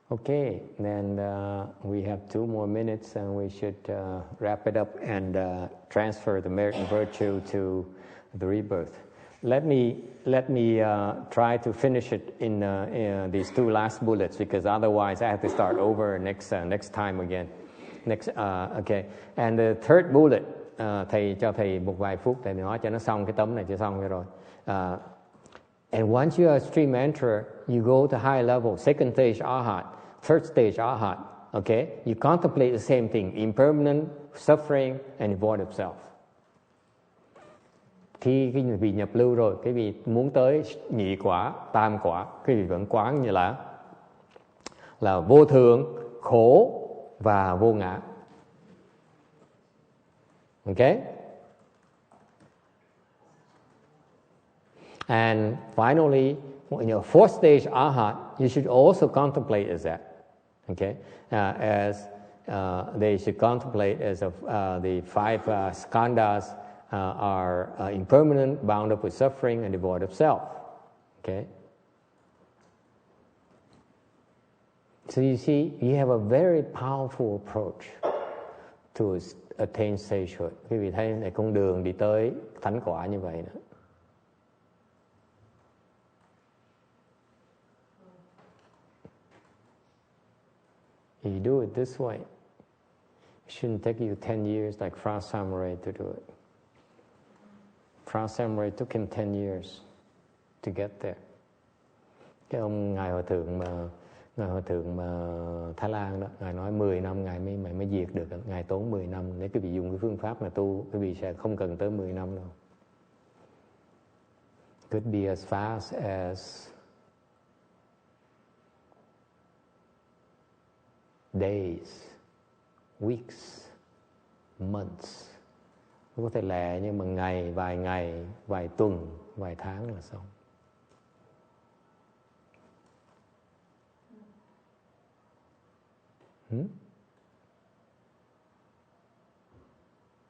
Okay, then we have 2 more minutes and we should wrap it up and transfer the merit and virtue to the rebirth. Let me try to finish it in these 2 last bullets, because otherwise I have to start over next time again. Okay. And the third bullet, thầy cho thầy một vài phút thầy nói cho nó xong cái tấm này cho xong rồi. And once you are a stream enterer, you go to high level, second stage arhat, third stage arhat. Okay, you contemplate the same thing: impermanent, suffering, and void of self. Khi cái vị nhập lưu rồi, cái vị muốn tới nhị quả, tam quả, cái vị vẫn quán như là vô thường, khổ và vô ngã. Okay? And finally, in your 4th stage arhat, you should also contemplate as that. Okay? They should contemplate as the 5 skandhas are impermanent, bound up with suffering, and devoid of self. Okay? So you see, you have a very powerful approach to attain sagehood. Quý vị thấy này, con đường đi tới thánh quả như vậy nữa. You do it this way. It shouldn't take you 10 years like Fra Samurai to do it. Fra Samurai took him 10 years to get there. Cái ông ngài hòa thượng mà Thái Lan đó, ngài nói 10 năm ngài mới diệt được, ngài tốn 10 năm. Nếu quý vị dùng cái phương pháp mà tu, quý vị sẽ không cần tới 10 năm đâu. Could be as fast as days, weeks, months. Có thể lẹ nhưng mà ngày, vài tuần, vài tháng là xong.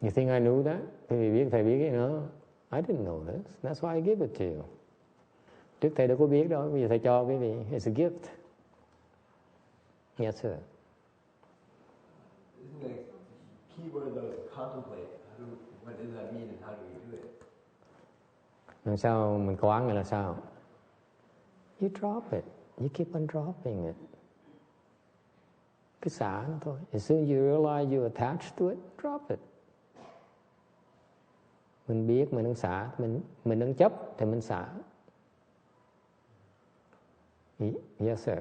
You think I knew that? Thầy biết cái đó. I didn't know this. That's why I give it to you. Trước thầy đâu có biết đâu, bây giờ thầy cho quý vị. It's a gift. Yes, sir.
Isn't the key word though is contemplate? What does that mean and how do we do it?
Làm sao mình quán nghĩa là sao? You drop it. You keep on dropping it. Cứ xả nó thôi. As soon as you realize you're attached to it, drop it. Mình biết mình đang xả, mình đang chấp thì mình xả. Yes sir.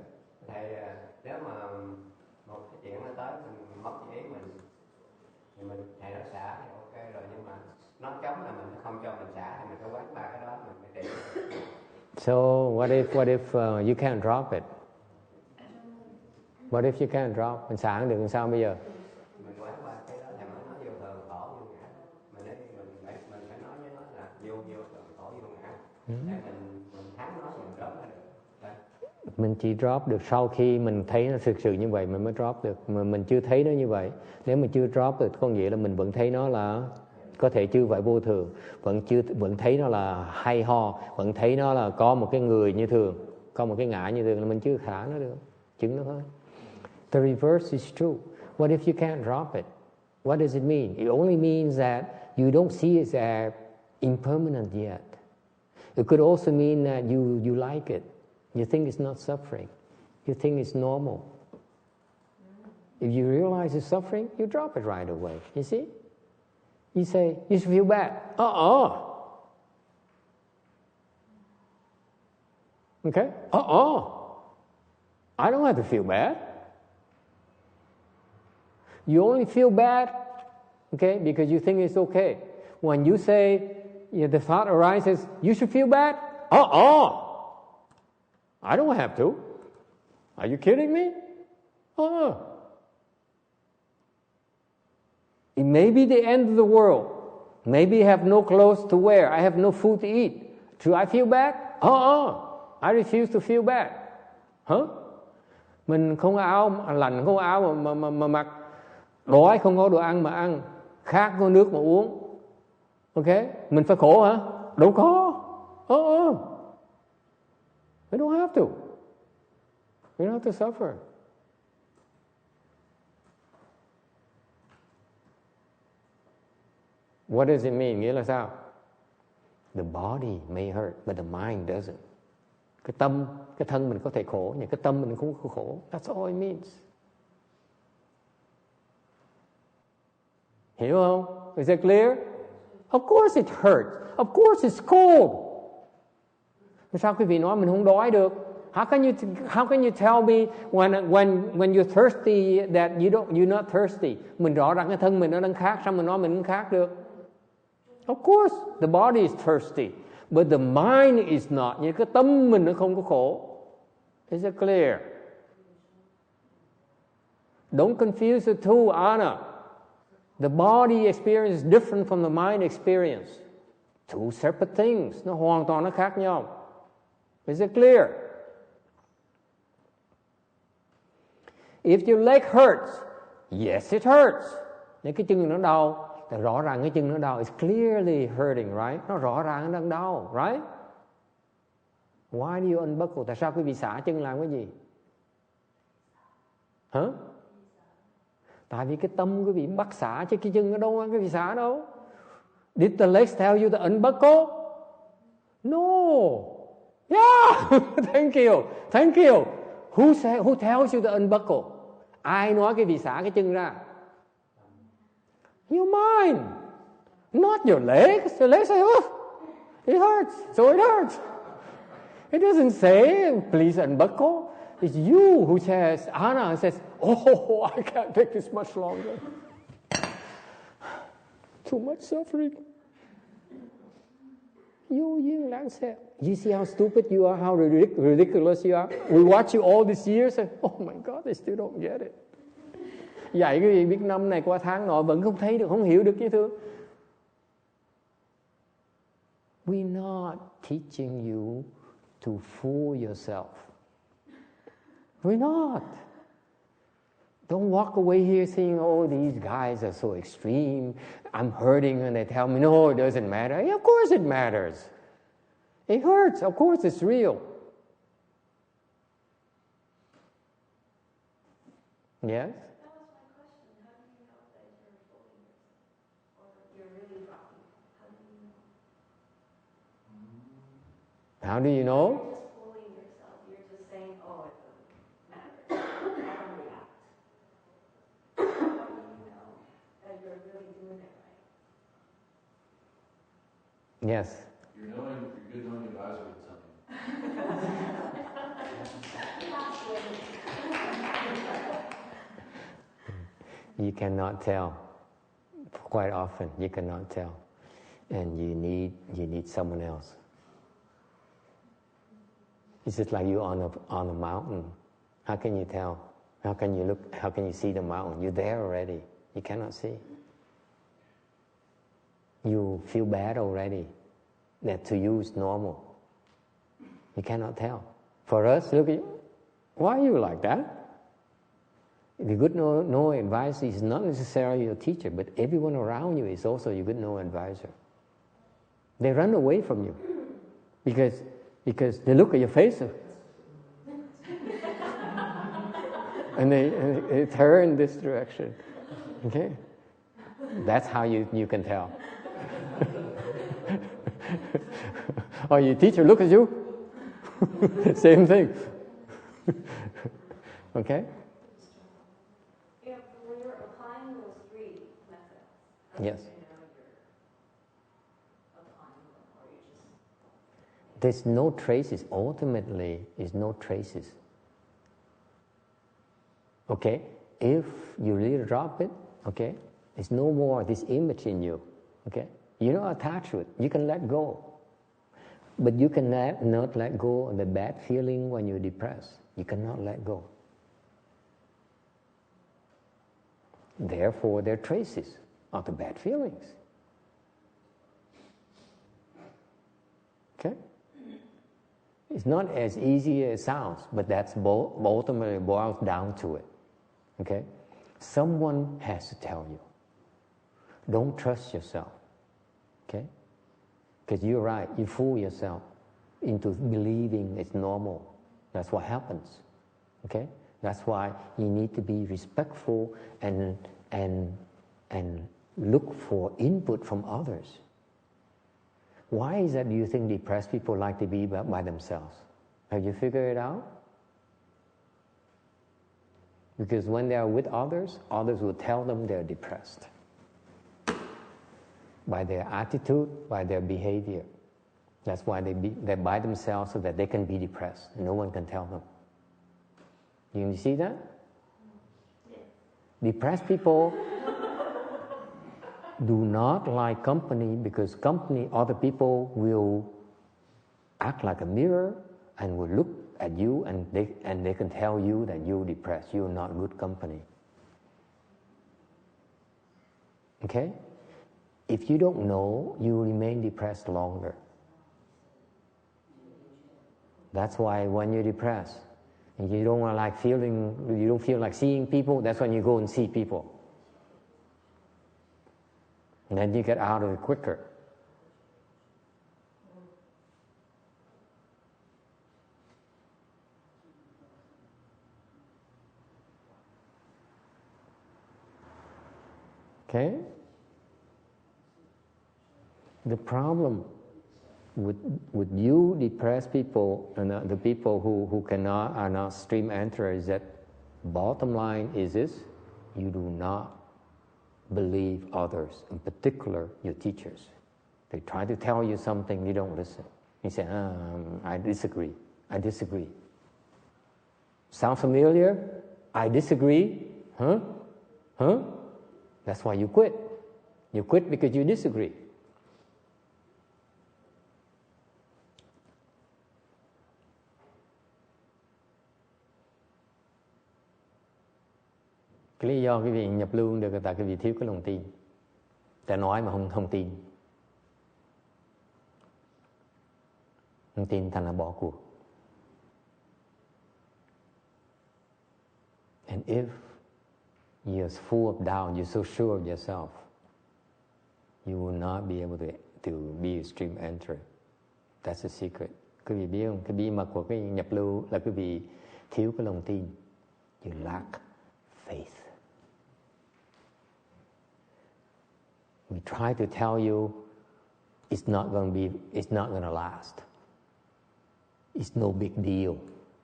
Thầy, nếu mà một cái chuyện nó tới mình mất ý mình thì mình thầy nó xả thì ok rồi, nhưng mà nó chống là mình không cho mình xả thì mình phải quán ba cái đó, mình phải trị.
So what if you can't drop it? What if you can't drop? Mình xả được làm sao bây giờ?
Mình quán ba cái đó thì mình nói vô thường khổ vô ngã. Mình phải nói với nó là vô thường khổ vô ngã. Để mình thắng nó mình drop nó được. Đấy.
Mình chỉ drop được sau khi mình thấy nó thực sự như vậy mình mới drop được. Mà mình chưa thấy nó như vậy. Nếu mình chưa drop được có nghĩa là mình vẫn thấy nó là có thể chưa phải vô thường, vẫn thấy nó là hay ho, vẫn thấy nó là có một cái người như thường, có một cái ngã như thường, là mình chưa khả nó được, chứng nó thôi. The reverse is true. What if you can't drop it? What does it mean? It only means that you don't see it as impermanent yet. It could also mean that you like it. You think it's not suffering. You think it's normal. If you realize it's suffering, you drop it right away. You see? You say, you should feel bad. Okay? I don't have to feel bad. You only feel bad, okay, because you think it's okay. When you say, the thought arises, you should feel bad. I don't have to. Are you kidding me? It may be the end of the world. Maybe I have no clothes to wear. I have no food to eat. Should I feel bad? I refuse to feel bad. Mình không có áo lạnh, không có áo mà mặc. Đói không có đồ ăn mà ăn. Khát không có nước mà uống. Ok? Mình phải khổ hả? Đâu có. We don't have to. We don't have to suffer. What does it mean? Nghĩa là sao? The body may hurt, but the mind doesn't. Cái thân mình có thể khổ, nhưng cái tâm mình không có khổ. That's all it means. Hiểu không? Is that clear? Of course it hurts. Of course it's cold. Sao quý vị nói mình không đói được? How can you tell me when you're thirsty that you're not thirsty? Mình rõ ràng cái thân mình nó đang khát, sao mình nói mình không khát được? Of course, the body is thirsty, but the mind is not. Nhưng cái tâm mình nó không có khổ. Is it clear? Don't confuse the two, Anna. The body experience is different from the mind experience. Two separate things. Nó hoàn toàn nó khác nhau. Is it clear? If your leg hurts, yes it hurts. Nếu cái chân nó đau, thì rõ ràng cái chân nó đau. It's clearly hurting, right? Nó rõ ràng nó đang đau, right? Why do you unbuckle? Tại sao quý vị xả chân làm cái gì? Hả? Tại vì cái tâm quý vị bắt xả chứ cái chân ở đâu quý vị xả đâu. Did the legs tell you to unbuckle? No. Yeah. Thank you. Who tells you to unbuckle? Ai nói cái vị xả cái chân ra? Your mind, not your legs. Your legs say, oh, it hurts, so it hurts. It doesn't say, please unbuckle. It's you who says, Anna says, oh, I can't take this much longer. Too much suffering. You see how stupid you are, how ridiculous you are. We watch you all these years and, oh my God, they still don't get it. Dạy cái gì biết năm này qua tháng nọ vẫn không thấy được, không hiểu được chứ thưa. We're not teaching you to fool yourself. We're not. Don't walk away here saying, oh, these guys are so extreme. I'm hurting and they tell me, no, it doesn't matter. Yeah, of course it matters. It hurts. Of course it's real. Yes?
That was my question. How do you know that you're fooling yourself? Or you're really wrong? How do you know?
How do you know?
You're just fooling yourself. You're just saying, oh, it doesn't matter. I don't react. How do you know that you're really doing it right?
Yes.
Your good knowing advisor will tell you.
You cannot tell. Quite often, you cannot tell. And you need someone else. It's just like you on a mountain. How can you tell? How can you look? How can you see the mountain? You're there already. You cannot see. You feel bad already. That to you is normal. You cannot tell. For us, look at you. Why are you like that? The good no advisor is not necessarily your teacher, but everyone around you is also your good no advisor. They run away from you because they look at your face and they turn this direction. Okay, that's how you can tell. Or your teacher look at you. Same thing. Okay.
When you're applying those three methods,
Yes.
you know you're applying them, or you just...
There's no traces. Ultimately, is no traces. Okay? If you really drop it, okay, there's no more this image in you. Okay? You're not attached to it. You can let go. But you cannot not let go of the bad feeling when you're depressed. You cannot let go. Therefore, there are traces of the bad feelings. Okay? It's not as easy as it sounds, but that's ultimately boils down to it. Okay? Someone has to tell you. Don't trust yourself. Okay? Because you're right, you fool yourself into believing it's normal. That's what happens. Okay? That's why you need to be respectful and look for input from others. Why is that, do you think depressed people like to be by themselves? Have you figured it out? Because when they are with others, others will tell them they're depressed. By their attitude, by their behavior. That's why they're by themselves so that they can be depressed. No one can tell them. You see that?
Yes.
Depressed people do not like company because other people will act like a mirror and will look at you and they can tell you that you're depressed, you're not good company. Okay? If you don't know, you remain depressed longer. That's why when you're depressed, and you don't feel like seeing people, that's when you go and see people. And then you get out of it quicker. Okay? The problem with you depressed people and the people who are not stream enterers is that bottom line is this: you do not believe others, in particular your teachers. They try to tell you something, you don't listen. You say, I disagree. I disagree. Sound familiar? I disagree. Huh? That's why you quit. You quit because you disagree. Cái lý do quý vị nhập lưu được là tại quý vị thiếu cái lòng tin. Ta nói mà không tin. Không tin thành là bỏ cuộc. And if you're full of doubt, you're so sure of yourself, you will not be able to be a stream enterer. That's the secret. Quý vị biết không? Cái bí mật của cái nhập lưu là quý vị thiếu cái lòng tin. You lack faith. We try to tell you it's not going to last. It's no big deal.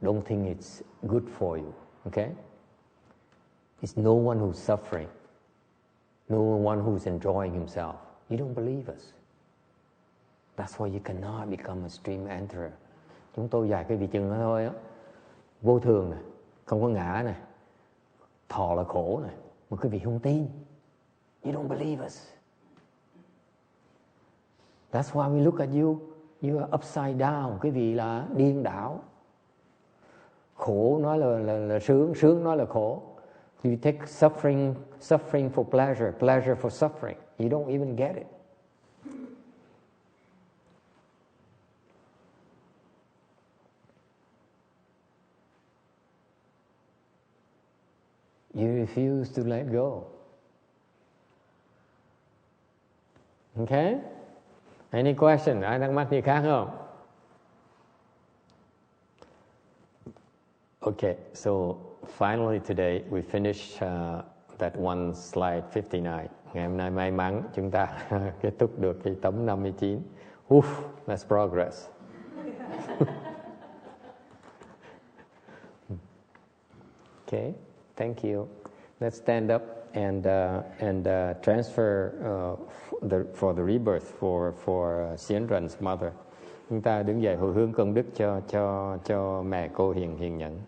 Don't think it's good for you. Okay? It's no one who's suffering. No one who's enjoying himself. You don't believe us. That's why you cannot become a stream enterer. Chúng tôi dạy cái vị chừng đó thôi á. Vô thường này, không có ngã này, thọ là khổ này, mà quý vị không tin. You don't believe us. That's why we look at you. You are upside down. Quý vị là điên đảo. Khổ nói là sướng, sướng nói là khổ. You take suffering for pleasure for suffering. You don't even get it. You refuse to let go. Okay? Any question? Ai thắc mắc gì khác không? Okay, so finally today we finish that one slide 59. Ngày hôm nay may mắn chúng ta kết thúc được cái tấm 59. That's progress. Okay, thank you. Let's stand up and transfer for the rebirth for Xian Ren's mother. Chúng ta đứng dậy hồi hướng công đức cho mẹ cô Hiền Nhẫn.